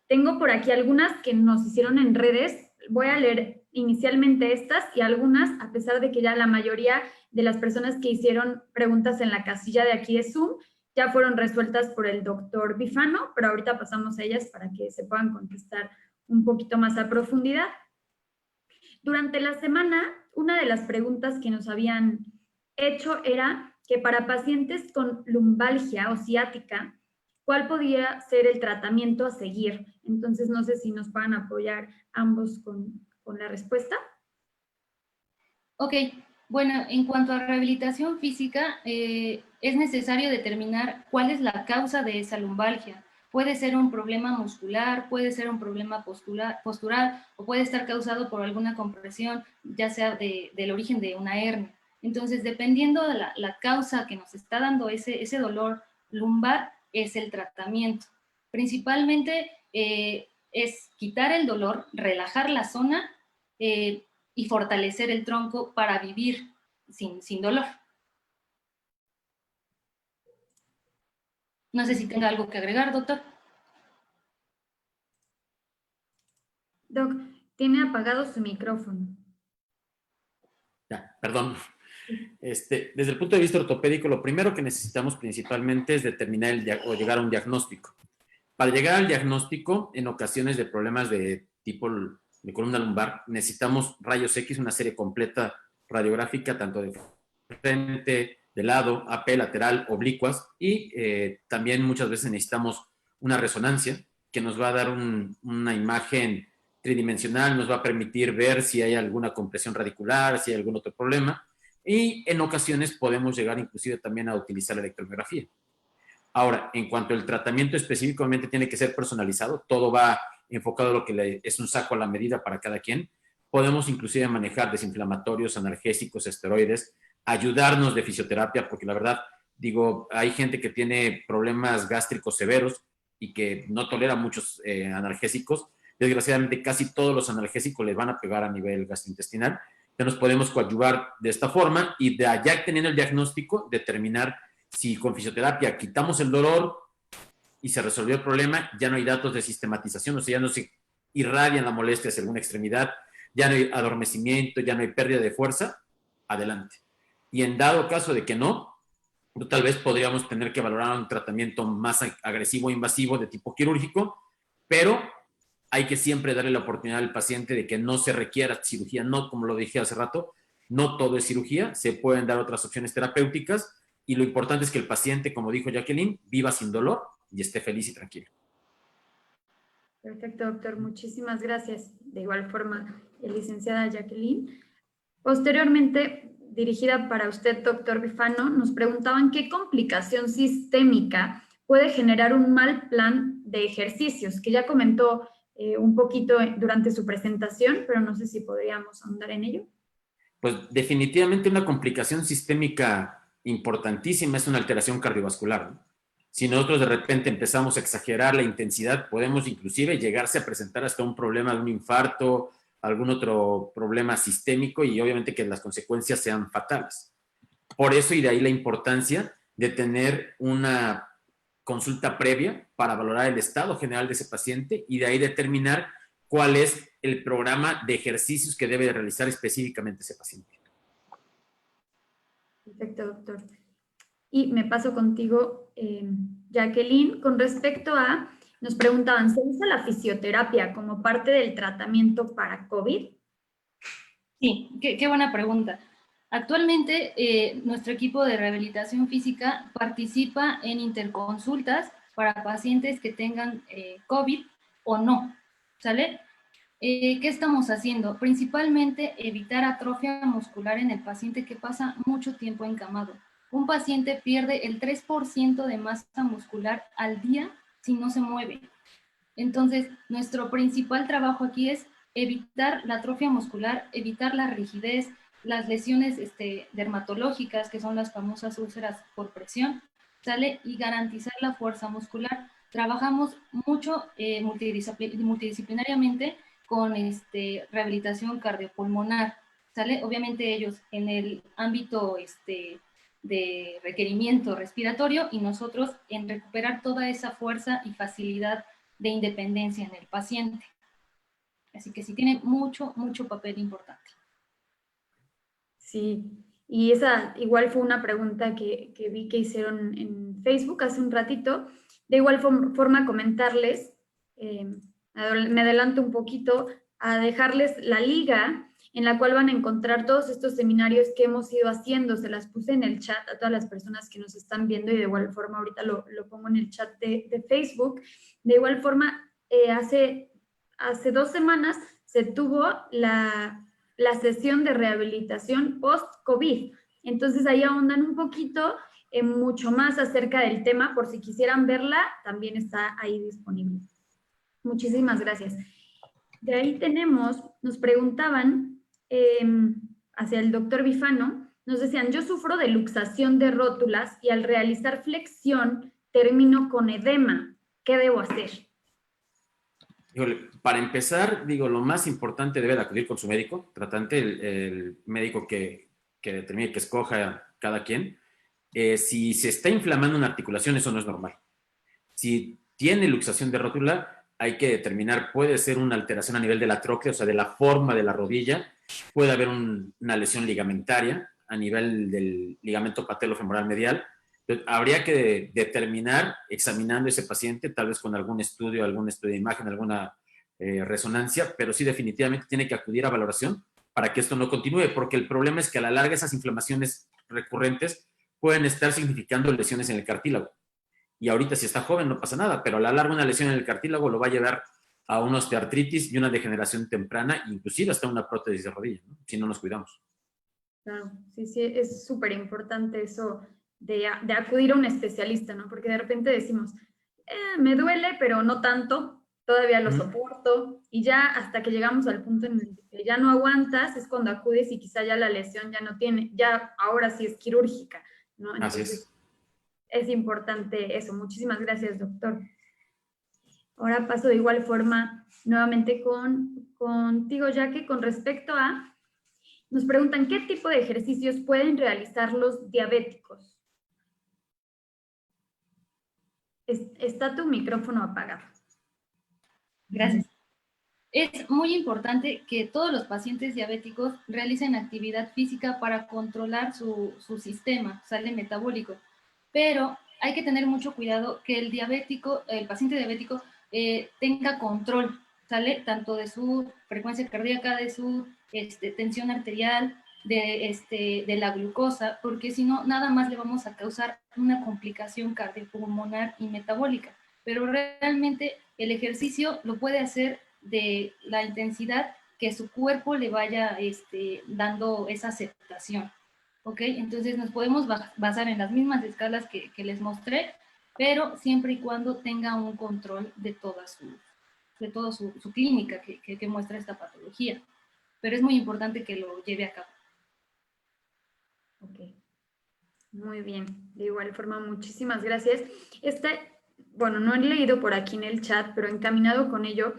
Tengo por aquí algunas que nos hicieron en redes. Voy a leer inicialmente estas y algunas, a pesar de que ya la mayoría de las personas que hicieron preguntas en la casilla de aquí de Zoom ya fueron resueltas por el doctor Bifano, pero ahorita pasamos a ellas para que se puedan contestar un poquito más a profundidad. Durante la semana, una de las preguntas que nos habían hecho era que para pacientes con lumbalgia o ciática, ¿cuál podría ser el tratamiento a seguir? Entonces, no sé si nos puedan apoyar ambos con la respuesta. Ok, bueno, en cuanto a rehabilitación física, es necesario determinar cuál es la causa de esa lumbalgia. Puede ser un problema muscular, puede ser un problema postural o puede estar causado por alguna compresión, ya sea del origen de una hernia. Entonces, dependiendo de la causa que nos está dando ese dolor lumbar, es el tratamiento. Principalmente es quitar el dolor, relajar la zona y fortalecer el tronco para vivir sin dolor. No sé si tenga algo que agregar, doctor. Doc, tiene apagado su micrófono. Ya, perdón. Desde el punto de vista ortopédico, lo primero que necesitamos principalmente es determinar o llegar a un diagnóstico. Para llegar al diagnóstico, en ocasiones de problemas de tipo de columna lumbar, necesitamos rayos X, una serie completa radiográfica, tanto de frente, de lado, AP, lateral, oblicuas, y también muchas veces necesitamos una resonancia que nos va a dar una imagen tridimensional, nos va a permitir ver si hay alguna compresión radicular, si hay algún otro problema, y en ocasiones podemos llegar inclusive también a utilizar la electromiografía. Ahora, en cuanto al tratamiento específicamente tiene que ser personalizado, todo va enfocado a lo que es un saco a la medida para cada quien. Podemos inclusive manejar desinflamatorios, analgésicos, esteroides, ayudarnos de fisioterapia, porque la verdad, digo, hay gente que tiene problemas gástricos severos y que no tolera muchos analgésicos. Desgraciadamente, casi todos los analgésicos les van a pegar a nivel gastrointestinal. Entonces, nos podemos coadyuvar de esta forma y de allá teniendo el diagnóstico, determinar si con fisioterapia quitamos el dolor y se resolvió el problema, ya no hay datos de sistematización, o sea, ya no se irradian la molestia hacia alguna extremidad, ya no hay adormecimiento, ya no hay pérdida de fuerza, adelante. Y en dado caso de que no, Tal vez podríamos tener que valorar un tratamiento más agresivo e invasivo de tipo quirúrgico, pero hay que siempre darle la oportunidad al paciente de que no se requiera cirugía, no, como lo dije hace rato, no todo es cirugía, se pueden dar otras opciones terapéuticas y lo importante es que el paciente, como dijo Jacqueline, viva sin dolor y esté feliz y tranquilo. Perfecto, doctor. Muchísimas gracias. De igual forma, licenciada Jacqueline. Posteriormente, dirigida para usted, doctor Bifano, nos preguntaban qué complicación sistémica puede generar un mal plan de ejercicios, que ya comentó un poquito durante su presentación, pero no sé si podríamos ahondar en ello. Pues definitivamente una complicación sistémica importantísima es una alteración cardiovascular, ¿no? Si nosotros de repente empezamos a exagerar la intensidad, podemos inclusive llegarse a presentar hasta un problema de un infarto, algún otro problema sistémico y obviamente que las consecuencias sean fatales. Por eso y de ahí la importancia de tener una consulta previa para valorar el estado general de ese paciente y de ahí determinar cuál es el programa de ejercicios que debe realizar específicamente ese paciente. Perfecto, doctor. Y me paso contigo, Jacqueline, con respecto a, nos preguntaban, ¿se usa la fisioterapia como parte del tratamiento para COVID? Sí, qué buena pregunta. Actualmente, nuestro equipo de rehabilitación física participa en interconsultas para pacientes que tengan COVID o no, ¿sale? ¿Qué estamos haciendo? Principalmente evitar atrofia muscular en el paciente que pasa mucho tiempo encamado. Un paciente pierde el 3% de masa muscular al día si no se mueve. Entonces, nuestro principal trabajo aquí es evitar la atrofia muscular, evitar la rigidez, las lesiones dermatológicas, que son las famosas úlceras por presión, ¿sale? Y garantizar la fuerza muscular. Trabajamos mucho multidisciplinariamente con rehabilitación cardiopulmonar, ¿sale? Obviamente ellos en el ámbito de requerimiento respiratorio y nosotros en recuperar toda esa fuerza y facilidad de independencia en el paciente. Así que sí tiene mucho papel importante. Sí, y esa igual fue una pregunta que vi que hicieron en Facebook hace un ratito. De igual forma comentarles, me adelanto un poquito, a dejarles la liga en la cual van a encontrar todos estos seminarios que hemos ido haciendo. Se las puse en el chat a todas las personas que nos están viendo y de igual forma ahorita lo pongo en el chat de Facebook. De igual forma, hace 2 semanas se tuvo la sesión de rehabilitación post-COVID. Entonces ahí ahondan un poquito mucho más acerca del tema, por si quisieran verla, también está ahí disponible. Muchísimas gracias. De ahí nos preguntaban hacia el doctor Bifano, nos decían, yo sufro de luxación de rótulas y al realizar flexión termino con edema. ¿Qué debo hacer? Híjole, para empezar, lo más importante debe de acudir con su médico tratante, el médico que determine, que escoja cada quien. Si se está inflamando una articulación, eso no es normal. Si tiene luxación de rótula, hay que determinar, puede ser una alteración a nivel de la tróclea, o sea, de la forma de la rodilla, puede haber una lesión ligamentaria a nivel del ligamento patelofemoral medial. Entonces, habría que determinar, examinando a ese paciente, tal vez con algún estudio de imagen, alguna resonancia, pero sí definitivamente tiene que acudir a valoración para que esto no continúe, porque el problema es que a la larga esas inflamaciones recurrentes pueden estar significando lesiones en el cartílago. Y ahorita si está joven no pasa nada, pero a la larga una lesión en el cartílago lo va a llevar a una osteoartritis y una degeneración temprana, inclusive hasta una prótesis de rodilla, ¿no? Si no nos cuidamos. Claro, sí, es súper importante eso de acudir a un especialista, ¿no? Porque de repente decimos, me duele, pero no tanto, todavía lo soporto, y ya hasta que llegamos al punto en el que ya no aguantas, es cuando acudes y quizá ya la lesión ya no tiene, ya ahora sí es quirúrgica, ¿no? Entonces, es importante eso. Muchísimas gracias, doctor. Ahora paso de igual forma nuevamente contigo, Jackie, con respecto a, nos preguntan, ¿qué tipo de ejercicios pueden realizar los diabéticos? Está tu micrófono apagado. Gracias. Es muy importante que todos los pacientes diabéticos realicen actividad física para controlar su sistema, sale metabólico. pero hay que tener mucho cuidado que el diabético, el paciente diabético, tenga control, ¿sale? Tanto de su frecuencia cardíaca, de su tensión arterial, de la glucosa, porque si no, nada más le vamos a causar una complicación cardiopulmonar y metabólica. Pero realmente el ejercicio lo puede hacer de la intensidad que su cuerpo le vaya dando esa aceptación. ¿Ok? Entonces nos podemos basar en las mismas escalas que les mostré, pero siempre y cuando tenga un control de toda su clínica que muestra esta patología. Pero es muy importante que lo lleve a cabo. Ok, muy bien. De igual forma, muchísimas gracias. Bueno, no he leído por aquí en el chat, pero encaminado con ello,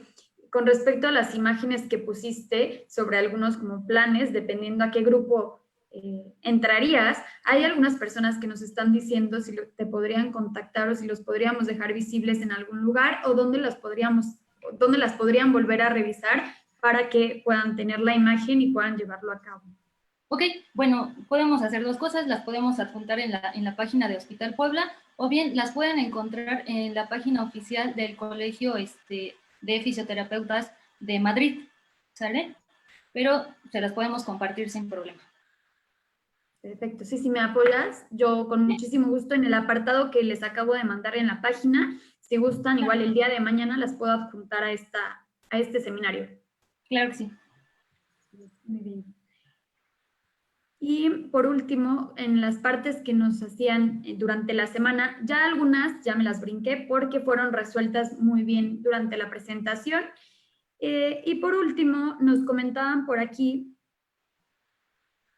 con respecto a las imágenes que pusiste sobre algunos como planes, dependiendo a qué grupo entrarías, hay algunas personas que nos están diciendo si te podrían contactar o si los podríamos dejar visibles en algún lugar o dónde las podrían volver a revisar para que puedan tener la imagen y puedan llevarlo a cabo. Ok, bueno, podemos hacer dos cosas, las podemos adjuntar en la página de Hospital Puebla, o bien las pueden encontrar en la página oficial del Colegio de Fisioterapeutas de Madrid, ¿sale? Pero se las podemos compartir sin problema. Perfecto, sí, si me apoyas, yo con muchísimo gusto en el apartado que les acabo de mandar en la página, si gustan, igual el día de mañana las puedo adjuntar a este seminario. Claro que sí. Muy bien. Y por último, en las partes que nos hacían durante la semana, ya algunas ya me las brinqué porque fueron resueltas muy bien durante la presentación. Y por último, nos comentaban por aquí,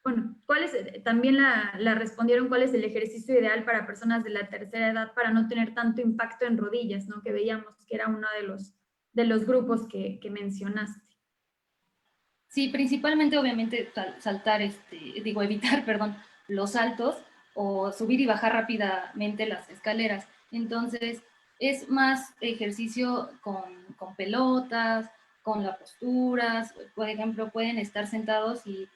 bueno, también la respondieron cuál es el ejercicio ideal para personas de la tercera edad para no tener tanto impacto en rodillas, ¿no? Que veíamos que era uno de los grupos que mencionaste. Sí, principalmente, obviamente, evitar, perdón, los saltos o subir y bajar rápidamente las escaleras. Entonces, es más ejercicio con pelotas, con las posturas. Por ejemplo, pueden estar sentados y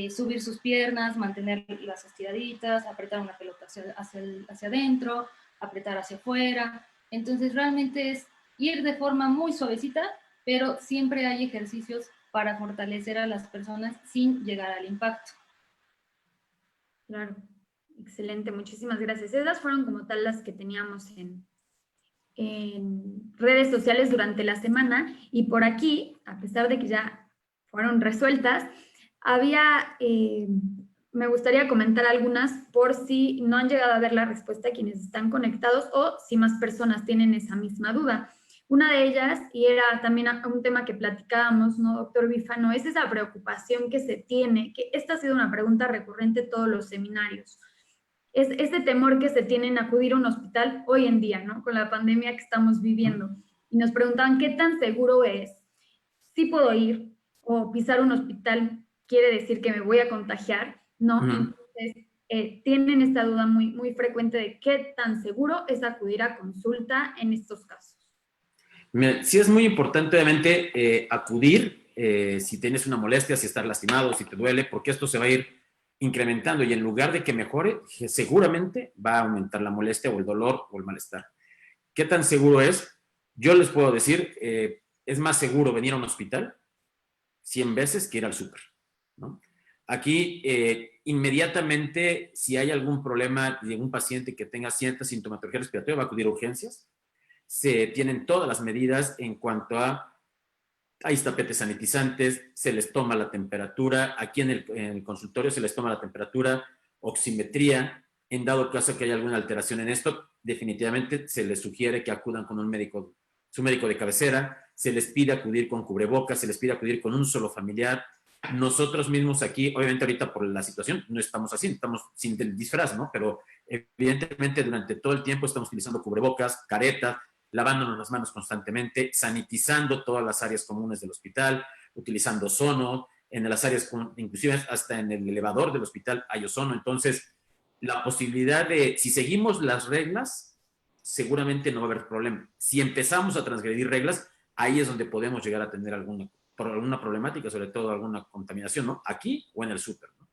subir sus piernas, mantenerlas estiraditas, apretar una pelota hacia adentro, apretar hacia afuera. Entonces, realmente es ir de forma muy suavecita, pero siempre hay ejercicios para fortalecer a las personas sin llegar al impacto. Claro, excelente, muchísimas gracias. Esas fueron como tal las que teníamos en redes sociales durante la semana y por aquí, a pesar de que ya fueron resueltas, me gustaría comentar algunas por si no han llegado a ver la respuesta a quienes están conectados o si más personas tienen esa misma duda. Una de ellas, y era también un tema que platicábamos, ¿no, doctor Bifano? Es esa preocupación que se tiene, que esta ha sido una pregunta recurrente en todos los seminarios. Es ese temor que se tiene en acudir a un hospital hoy en día, ¿no? Con la pandemia que estamos viviendo. Y nos preguntaban, ¿qué tan seguro es? ¿Sí puedo ir? ¿O pisar un hospital quiere decir que me voy a contagiar? ¿No? Entonces, tienen esta duda muy, muy frecuente de qué tan seguro es acudir a consulta en estos casos. Sí es muy importante, obviamente, acudir si tienes una molestia, si estás lastimado, si te duele, porque esto se va a ir incrementando y en lugar de que mejore, seguramente va a aumentar la molestia o el dolor o el malestar. ¿Qué tan seguro es? Yo les puedo decir, es más seguro venir a un hospital 100 veces que ir al súper, ¿no? Aquí, inmediatamente, si hay algún problema de un paciente que tenga cierta sintomatología respiratoria, va a acudir a urgencias. Se tienen todas las medidas en cuanto a, hay tapetes sanitizantes, se les toma la temperatura, aquí en el consultorio se les toma la temperatura, oximetría, en dado caso que haya alguna alteración en esto, definitivamente se les sugiere que acudan con su médico de cabecera, se les pide acudir con cubrebocas, se les pide acudir con un solo familiar. Nosotros mismos aquí, obviamente ahorita por la situación, no estamos así, estamos sin el disfraz, ¿no? Pero evidentemente durante todo el tiempo estamos utilizando cubrebocas, careta, lavándonos las manos constantemente, sanitizando todas las áreas comunes del hospital, utilizando ozono, en las áreas, inclusive hasta en el elevador del hospital hay ozono. Entonces, la posibilidad de, si seguimos las reglas, seguramente no va a haber problema. Si empezamos a transgredir reglas, ahí es donde podemos llegar a tener alguna problemática, sobre todo alguna contaminación, ¿no? Aquí o en el súper, ¿no?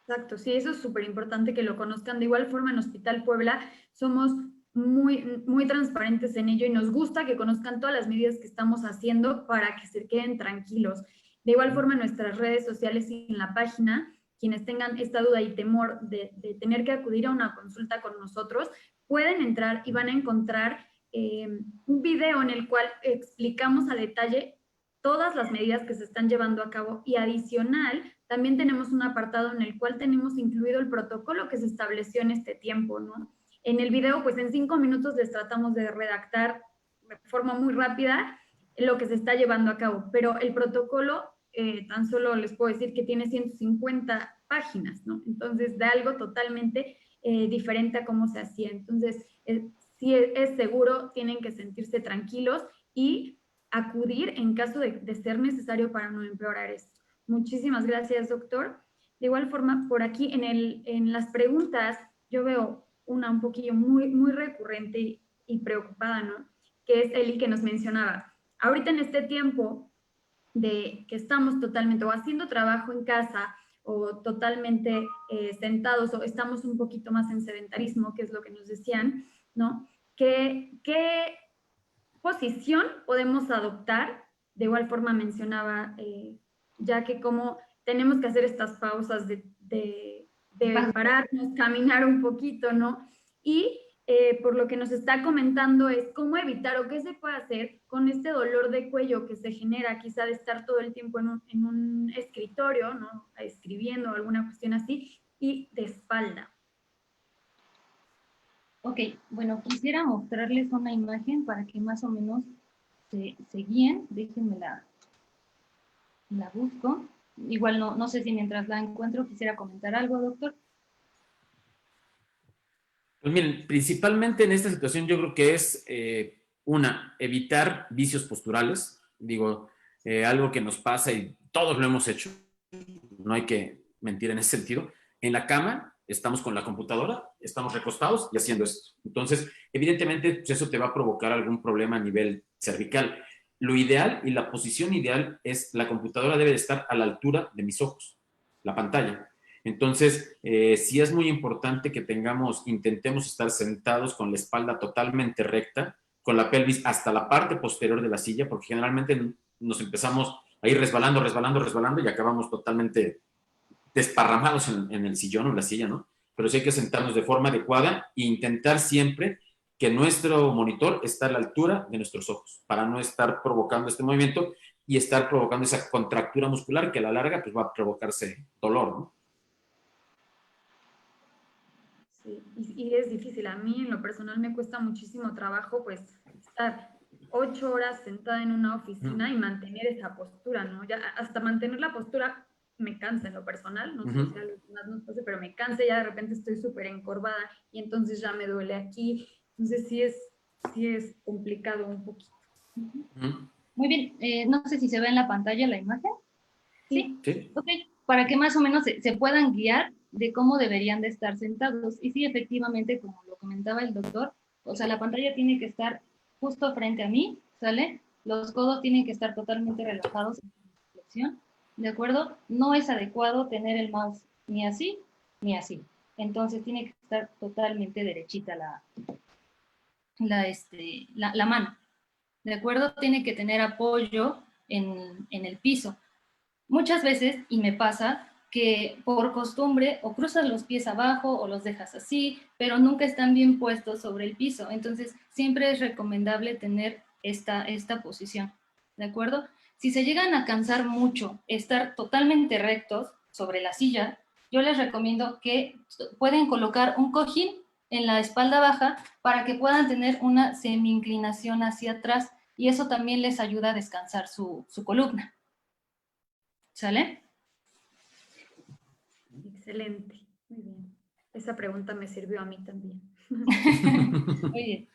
Exacto, sí, eso es súper importante que lo conozcan. De igual forma, en Hospital Puebla somos muy transparentes en ello y nos gusta que conozcan todas las medidas que estamos haciendo para que se queden tranquilos. De igual forma, en nuestras redes sociales y en la página, quienes tengan esta duda y temor de tener que acudir a una consulta con nosotros, pueden entrar y van a encontrar un video en el cual explicamos a detalle todas las medidas que se están llevando a cabo y adicional, también tenemos un apartado en el cual tenemos incluido el protocolo que se estableció en este tiempo, ¿no? En el video, pues en 5 minutos les tratamos de redactar de forma muy rápida lo que se está llevando a cabo, pero el protocolo tan solo les puedo decir que tiene 150 páginas, ¿no? Entonces, de algo totalmente diferente a cómo se hacía. Entonces, si es seguro, tienen que sentirse tranquilos y acudir en caso de ser necesario para no empeorar esto. Muchísimas gracias, doctor. De igual forma, por aquí en las preguntas, yo veo una un poquillo muy recurrente y preocupada, ¿no? Que es Eli que nos mencionaba. Ahorita en este tiempo de que estamos totalmente o haciendo trabajo en casa o totalmente sentados o estamos un poquito más en sedentarismo, que es lo que nos decían, ¿no? ¿Qué posición podemos adoptar? De igual forma mencionaba, ya que como tenemos que hacer estas pausas de pararnos, caminar un poquito, ¿no? Y por lo que nos está comentando es cómo evitar o qué se puede hacer con este dolor de cuello que se genera quizá de estar todo el tiempo en un escritorio, ¿no? Escribiendo alguna cuestión así, y de espalda. Ok, bueno, quisiera mostrarles una imagen para que más o menos se guíen. Déjenme la busco. Igual no sé si mientras la encuentro quisiera comentar algo, doctor. Pues miren, principalmente en esta situación yo creo que es, evitar vicios posturales. Digo, algo que nos pasa y todos lo hemos hecho, no hay que mentir en ese sentido. En la cama estamos con la computadora, estamos recostados y haciendo esto. Entonces, evidentemente, pues eso te va a provocar algún problema a nivel cervical. Lo ideal y la posición ideal es la computadora debe de estar a la altura de mis ojos, la pantalla. Entonces, sí es muy importante que intentemos estar sentados con la espalda totalmente recta, con la pelvis hasta la parte posterior de la silla, porque generalmente nos empezamos a ir resbalando y acabamos totalmente desparramados en el sillón o en la silla, ¿no? Pero sí hay que sentarnos de forma adecuada e intentar siempre que nuestro monitor esté a la altura de nuestros ojos, para no estar provocando este movimiento y estar provocando esa contractura muscular que a la larga pues, va a provocarse dolor, ¿no? Sí, y es difícil. A mí en lo personal me cuesta muchísimo trabajo pues estar 8 horas sentada en una oficina y mantener esa postura, ¿no? Ya hasta mantener la postura me cansa en lo personal, no sé si a los demás nos pasa, pero me cansa, ya de repente estoy súper encorvada y entonces ya me duele aquí. Entonces sí es complicado un poquito. Muy bien, no sé si se ve en la pantalla la imagen. ¿Sí? Sí. Ok, para que más o menos se puedan guiar de cómo deberían de estar sentados. Y sí, efectivamente, como lo comentaba el doctor, o sea, la pantalla tiene que estar justo frente a mí, ¿sale? Los codos tienen que estar totalmente relajados en flexión, ¿de acuerdo? No es adecuado tener el mouse ni así, ni así. Entonces tiene que estar totalmente derechita la mano, ¿de acuerdo? Tiene que tener apoyo en el piso. Muchas veces, y me pasa, que por costumbre o cruzas los pies abajo o los dejas así, pero nunca están bien puestos sobre el piso. Entonces, siempre es recomendable tener esta posición, ¿de acuerdo? Si se llegan a cansar mucho, estar totalmente rectos sobre la silla, yo les recomiendo que pueden colocar un cojín en la espalda baja para que puedan tener una semi-inclinación hacia atrás y eso también les ayuda a descansar su columna. ¿Sale? Excelente, muy bien. Esa pregunta me sirvió a mí también. Muy bien.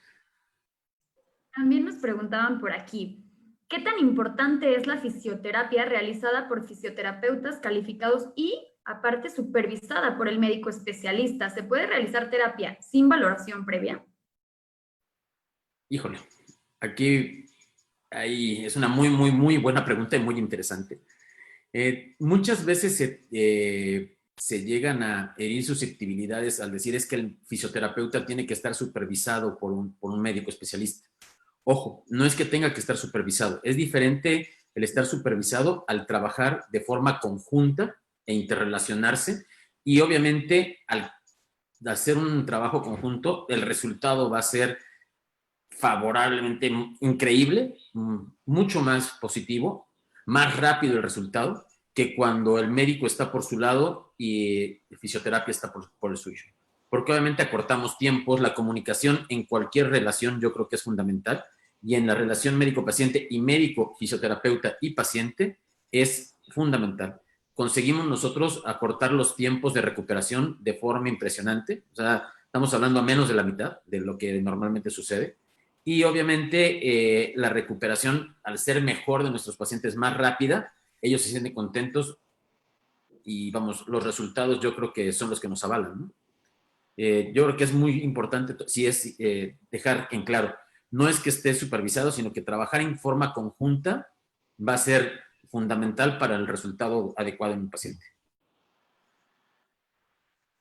También nos preguntaban por aquí, ¿qué tan importante es la fisioterapia realizada por fisioterapeutas calificados y, aparte, supervisada por el médico especialista? ¿Se puede realizar terapia sin valoración previa? Híjole, aquí es una muy buena pregunta y muy interesante. Muchas veces se llegan a herir susceptibilidades al decir es que el fisioterapeuta tiene que estar supervisado por un médico especialista. Ojo, no es que tenga que estar supervisado, es diferente el estar supervisado al trabajar de forma conjunta e interrelacionarse, y obviamente al hacer un trabajo conjunto el resultado va a ser favorablemente increíble, mucho más positivo, más rápido el resultado que cuando el médico está por su lado y el fisioterapia está por el suyo. Porque obviamente acortamos tiempos, la comunicación en cualquier relación yo creo que es fundamental, y en la relación médico-paciente y médico-fisioterapeuta y paciente es fundamental. Conseguimos nosotros acortar los tiempos de recuperación de forma impresionante, o sea, estamos hablando a menos de la mitad de lo que normalmente sucede, y obviamente la recuperación, al ser mejor de nuestros pacientes, más rápida, ellos se sienten contentos y vamos, los resultados yo creo que son los que nos avalan, ¿no? Yo creo que es muy importante, sí es dejar en claro, no es que esté supervisado, sino que trabajar en forma conjunta va a ser fundamental para el resultado adecuado en un paciente.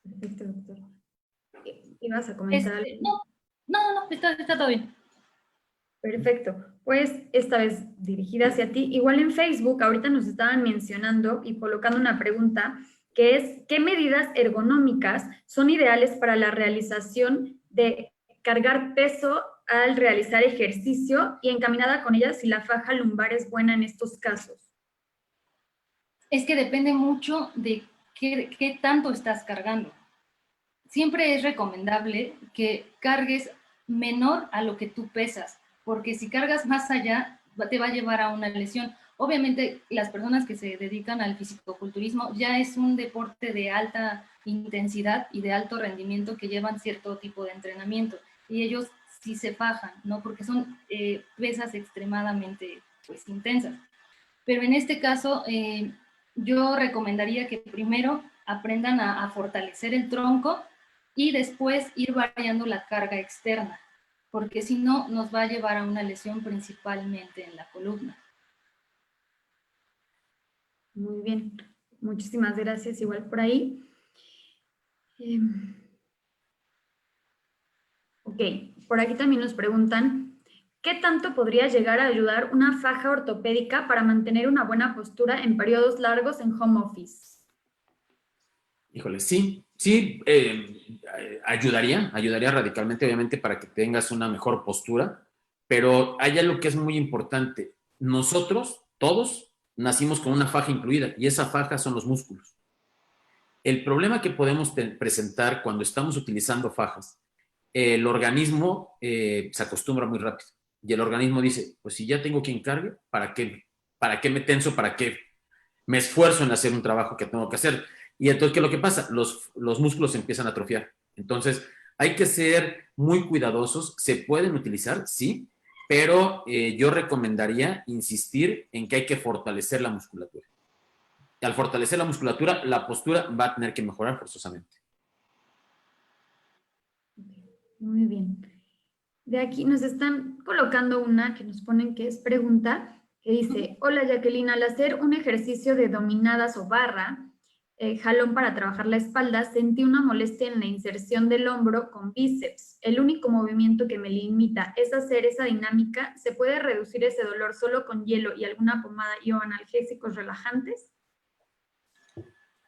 Perfecto, doctor. ¿Ibas a comentar algo? No, está todo bien. Perfecto. Pues esta vez dirigida hacia ti. Igual en Facebook, ahorita nos estaban mencionando y colocando una pregunta que es, ¿qué medidas ergonómicas son ideales para la realización de cargar peso al realizar ejercicio y encaminada con ellas si la faja lumbar es buena en estos casos? Es que depende mucho de qué tanto estás cargando. Siempre es recomendable que cargues menor a lo que tú pesas, porque si cargas más allá, te va a llevar a una lesión. Obviamente, las personas que se dedican al fisicoculturismo ya es un deporte de alta intensidad y de alto rendimiento que llevan cierto tipo de entrenamiento, y ellos sí se fajan, ¿no? Porque son pesas extremadamente pues, intensas. Pero en este caso, yo recomendaría que primero aprendan a fortalecer el tronco y después ir variando la carga externa, porque si no, nos va a llevar a una lesión principalmente en la columna. Muy bien, muchísimas gracias. Igual por ahí. Ok, por aquí también nos preguntan, ¿qué tanto podría llegar a ayudar una faja ortopédica para mantener una buena postura en periodos largos en home office? Híjole, sí, ayudaría radicalmente, obviamente, para que tengas una mejor postura, pero hay algo que es muy importante. Nosotros, todos, nacimos con una faja incluida, y esa faja son los músculos. El problema que podemos presentar cuando estamos utilizando fajas, el organismo se acostumbra muy rápido, y el organismo dice, pues si ya tengo quien cargue, ¿para qué me tenso? ¿Para qué me esfuerzo en hacer un trabajo que tengo que hacer? Y entonces, ¿qué es lo que pasa? Los músculos se empiezan a atrofiar. Entonces, hay que ser muy cuidadosos. Se pueden utilizar, sí, pero yo recomendaría insistir en que hay que fortalecer la musculatura. Y al fortalecer la musculatura, la postura va a tener que mejorar forzosamente. Muy bien. De aquí nos están colocando una que nos ponen que es pregunta, que dice, hola Jacqueline, al hacer un ejercicio de dominadas o barra, jalón para trabajar la espalda, sentí una molestia en la inserción del hombro con bíceps. El único movimiento que me limita es hacer esa dinámica. ¿Se puede reducir ese dolor solo con hielo y alguna pomada y o analgésicos relajantes?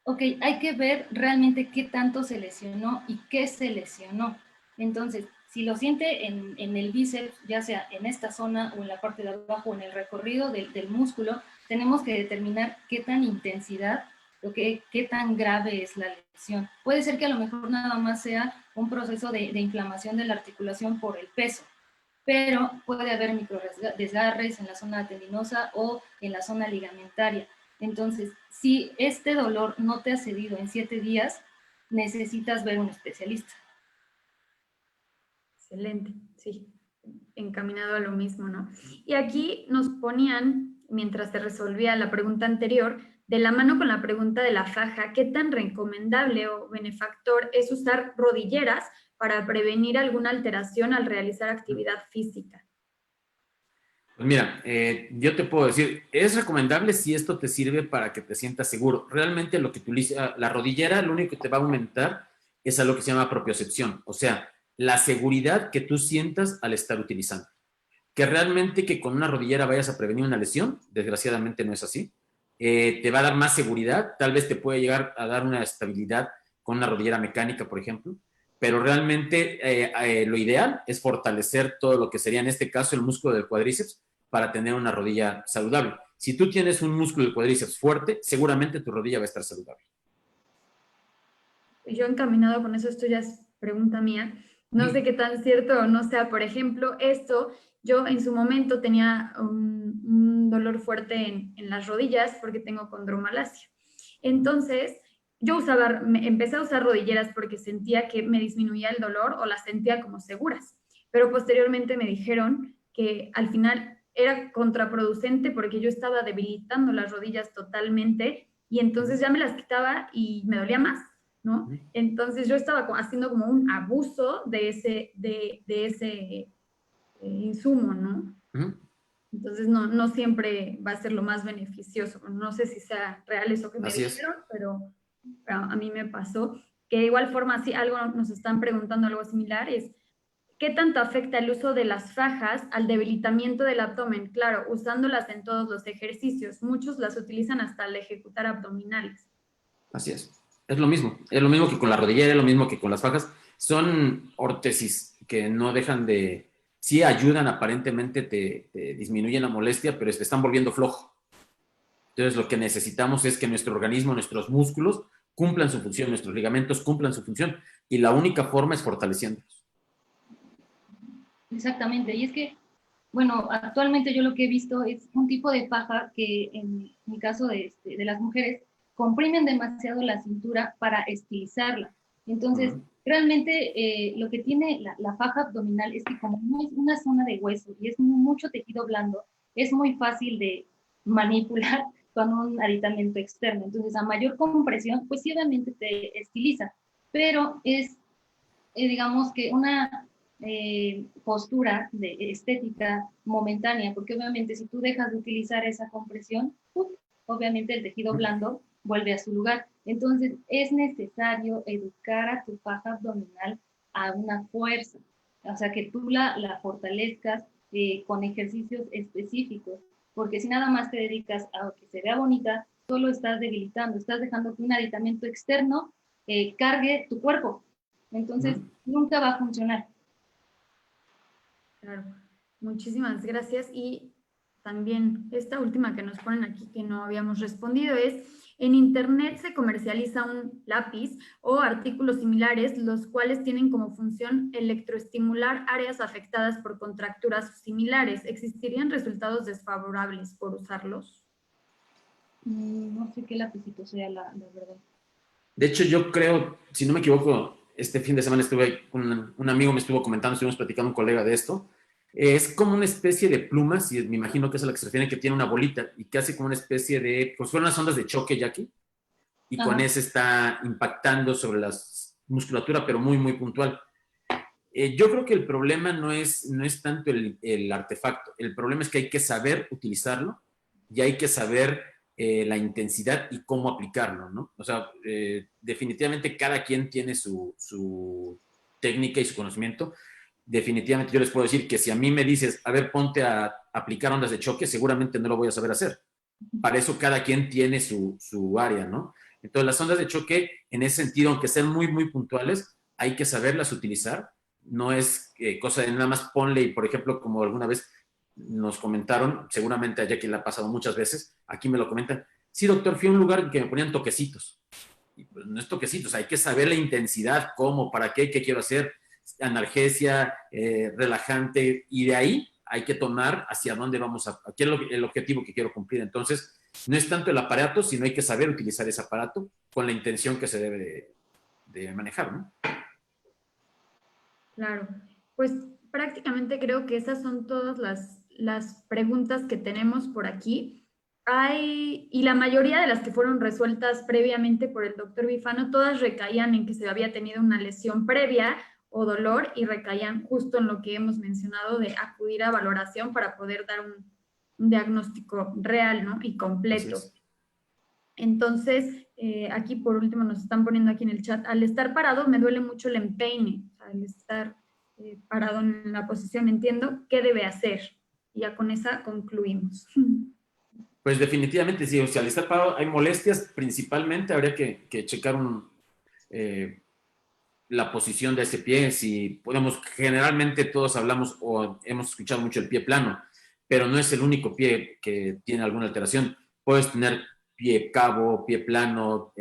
Ok, hay que ver realmente qué tanto se lesionó y qué se lesionó. Entonces, si lo siente en el bíceps, ya sea en esta zona o en la parte de abajo o en el recorrido del músculo, tenemos que determinar qué tan intensidad o qué tan grave es la lesión. Puede ser que a lo mejor nada más sea un proceso de inflamación de la articulación por el peso, pero puede haber microdesgarres en la zona tendinosa o en la zona ligamentaria. Entonces, si este dolor no te ha cedido en 7 días, necesitas ver un especialista. Excelente, sí, encaminado a lo mismo, ¿no? Y aquí nos ponían, mientras se resolvía la pregunta anterior, de la mano con la pregunta de la faja, ¿qué tan recomendable o benefactor es usar rodilleras para prevenir alguna alteración al realizar actividad física? Pues mira, yo te puedo decir, es recomendable si esto te sirve para que te sientas seguro. Realmente lo que utiliza la rodillera, lo único que te va a aumentar es algo que se llama propiocepción, o sea, la seguridad que tú sientas al estar utilizando. Que realmente que con una rodillera vayas a prevenir una lesión, desgraciadamente no es así. Te va a dar más seguridad, tal vez te puede llegar a dar una estabilidad con una rodillera mecánica, por ejemplo, pero realmente lo ideal es fortalecer todo lo que sería en este caso el músculo del cuádriceps para tener una rodilla saludable. Si tú tienes un músculo del cuádriceps fuerte, seguramente tu rodilla va a estar saludable. Yo encaminado con eso, esto ya es pregunta mía. No sé qué tan cierto o no sea. Por ejemplo, esto, yo en su momento tenía un dolor fuerte en las rodillas porque tengo condromalacia. Entonces, yo empecé a usar rodilleras porque sentía que me disminuía el dolor o las sentía como seguras. Pero posteriormente me dijeron que al final era contraproducente porque yo estaba debilitando las rodillas totalmente y entonces ya me las quitaba y me dolía más, ¿no? Entonces yo estaba haciendo como un abuso de ese insumo, ¿no? Entonces no siempre va a ser lo más beneficioso. No sé si sea real eso que me dijeron, pero a mí me pasó. Que de igual forma, sí, algo nos están preguntando, algo similar, es ¿qué tanto afecta el uso de las fajas al debilitamiento del abdomen? Claro, usándolas en todos los ejercicios. Muchos las utilizan hasta al ejecutar abdominales. Así es. Es lo mismo que con la rodillera, es lo mismo que con las fajas. Son órtesis que no dejan de... Sí ayudan, aparentemente te disminuyen la molestia, pero te están volviendo flojo. Entonces lo que necesitamos es que nuestro organismo, nuestros músculos cumplan su función, nuestros ligamentos cumplan su función, y la única forma es fortaleciéndolos. Exactamente, y es que, bueno, actualmente yo lo que he visto es un tipo de faja que en el caso de las mujeres comprimen demasiado la cintura para estilizarla. Entonces, realmente lo que tiene la faja abdominal es que como no es una zona de hueso y es mucho tejido blando, es muy fácil de manipular con un aditamiento externo. Entonces, a mayor compresión, pues sí, obviamente te estiliza, pero es, digamos que una postura de estética momentánea, porque obviamente si tú dejas de utilizar esa compresión, obviamente el tejido blando vuelve a su lugar. Entonces es necesario educar a tu faja abdominal a una fuerza, o sea, que tú la fortalezcas con ejercicios específicos, porque si nada más te dedicas a que se vea bonita, solo estás debilitando, estás dejando que un aditamento externo cargue tu cuerpo. Entonces, nunca va a funcionar. Claro, muchísimas gracias. Y también esta última que nos ponen aquí que no habíamos respondido es, en internet se comercializa un lápiz o artículos similares, los cuales tienen como función electroestimular áreas afectadas por contracturas similares. ¿Existirían resultados desfavorables por usarlos? No sé qué lapicito sea, la verdad. De hecho, yo creo, si no me equivoco, este fin de semana estuve con un amigo, me estuvo comentando, estuvimos platicando un colega de esto. Es como una especie de plumas, y me imagino que es a la que se refiere, que tiene una bolita y que hace como una especie de, pues fueron unas ondas de choque, Jackie, y con eso está impactando sobre la musculatura, pero muy, muy puntual. Yo creo que el problema no es tanto el artefacto, el problema es que hay que saber utilizarlo y hay que saber la intensidad y cómo aplicarlo, ¿no? O sea, definitivamente cada quien tiene su técnica y su conocimiento. Definitivamente yo les puedo decir que si a mí me dices, a ver, ponte a aplicar ondas de choque, seguramente no lo voy a saber hacer. Para eso cada quien tiene su área, ¿no? Entonces las ondas de choque, en ese sentido, aunque sean muy, muy puntuales, hay que saberlas utilizar. No es cosa de nada más ponle y, por ejemplo, como alguna vez nos comentaron, seguramente a Jackie le ha pasado muchas veces, aquí me lo comentan, sí, doctor, fui a un lugar en que me ponían toquecitos. Y pues no es toquecitos, hay que saber la intensidad, cómo, para qué quiero hacer, analgesia, relajante, y de ahí hay que tomar hacia dónde vamos a, qué es el objetivo que quiero cumplir. Entonces, no es tanto el aparato, sino hay que saber utilizar ese aparato con la intención que se debe de manejar, ¿no? Claro, pues prácticamente creo que esas son todas las preguntas que tenemos por aquí. Y la mayoría de las que fueron resueltas previamente por el doctor Bifano, todas recaían en que se había tenido una lesión previa o dolor y recaían justo en lo que hemos mencionado de acudir a valoración para poder dar un diagnóstico real, ¿no? Y completo. Entonces, aquí por último nos están poniendo aquí en el chat, al estar parado me duele mucho el empeine, al estar parado en la posición, entiendo, ¿qué debe hacer? Y ya con esa concluimos. Pues definitivamente sí, o sea, al estar parado hay molestias, principalmente habría que checar la posición de ese pie, si podemos, generalmente todos hablamos o hemos escuchado mucho el pie plano, pero no es el único pie que tiene alguna alteración. Puedes tener pie cabo, pie plano,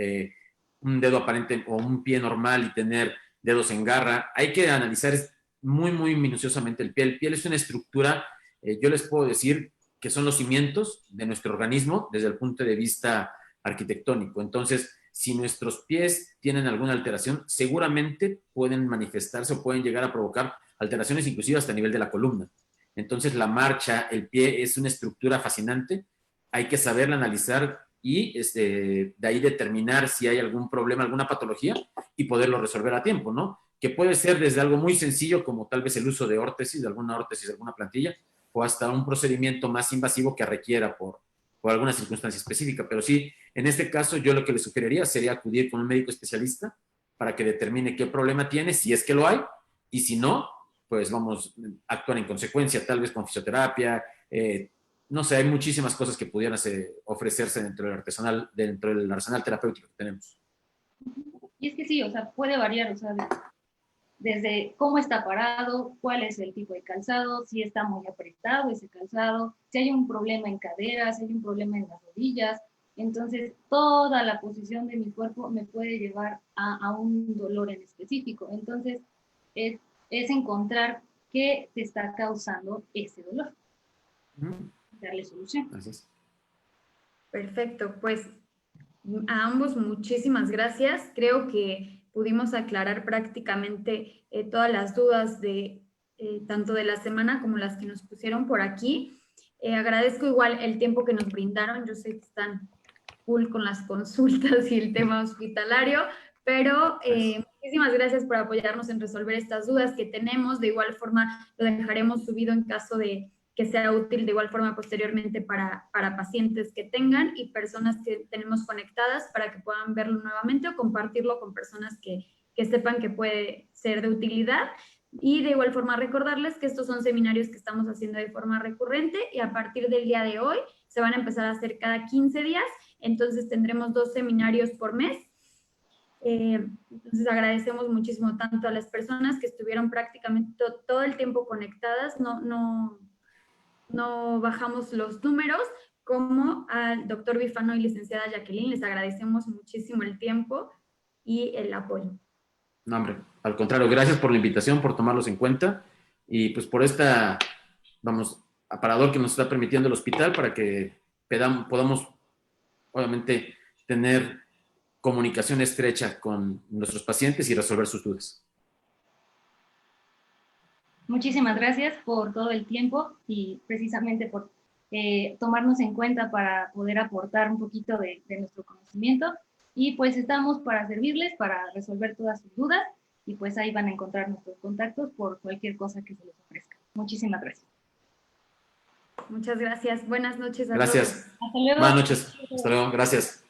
un dedo aparente o un pie normal y tener dedos en garra. Hay que analizar muy, muy minuciosamente el pie. El pie es una estructura, yo les puedo decir que son los cimientos de nuestro organismo desde el punto de vista arquitectónico. Entonces, si nuestros pies tienen alguna alteración, seguramente pueden manifestarse o pueden llegar a provocar alteraciones inclusive hasta a nivel de la columna. Entonces, la marcha, el pie es una estructura fascinante, hay que saberla analizar y de ahí determinar si hay algún problema, alguna patología y poderlo resolver a tiempo, ¿no? Que puede ser desde algo muy sencillo como tal vez el uso de órtesis, de alguna plantilla, o hasta un procedimiento más invasivo que requiera por alguna circunstancia específica. Pero sí, en este caso yo lo que le sugeriría sería acudir con un médico especialista para que determine qué problema tiene, si es que lo hay, y si no, pues vamos a actuar en consecuencia, tal vez con fisioterapia, no sé, hay muchísimas cosas que pudieran ofrecerse dentro del arsenal terapéutico que tenemos. Y es que sí, o sea, puede variar, o sea, desde cómo está parado, cuál es el tipo de calzado, si está muy apretado ese calzado, si hay un problema en caderas, si hay un problema en las rodillas. Entonces, toda la posición de mi cuerpo me puede llevar a un dolor en específico. Entonces, es encontrar qué te está causando ese dolor. Darle solución. Gracias. Perfecto, pues a ambos muchísimas gracias. Creo que pudimos aclarar prácticamente todas las dudas de tanto de la semana como las que nos pusieron por aquí. Agradezco igual el tiempo que nos brindaron. Yo sé que están full con las consultas y el tema hospitalario, pero muchísimas gracias por apoyarnos en resolver estas dudas que tenemos. De igual forma, lo dejaremos subido en caso de que sea útil de igual forma posteriormente para pacientes que tengan y personas que tenemos conectadas para que puedan verlo nuevamente o compartirlo con personas que sepan que puede ser de utilidad. Y de igual forma recordarles que estos son seminarios que estamos haciendo de forma recurrente y a partir del día de hoy se van a empezar a hacer cada 15 días, entonces tendremos 2 seminarios por mes. Entonces agradecemos muchísimo tanto a las personas que estuvieron prácticamente todo el tiempo conectadas, no bajamos los números, como al doctor Bifano y licenciada Jacqueline, les agradecemos muchísimo el tiempo y el apoyo. No, hombre, al contrario, gracias por la invitación, por tomarlos en cuenta y pues por aparador que nos está permitiendo el hospital para que podamos, obviamente, tener comunicación estrecha con nuestros pacientes y resolver sus dudas. Muchísimas gracias por todo el tiempo y precisamente por tomarnos en cuenta para poder aportar un poquito de nuestro conocimiento. Y pues estamos para servirles, para resolver todas sus dudas y pues ahí van a encontrar nuestros contactos por cualquier cosa que se les ofrezca. Muchísimas gracias. Muchas gracias. Buenas noches a todos. Gracias. Hasta luego. Buenas noches. Hasta luego. Gracias.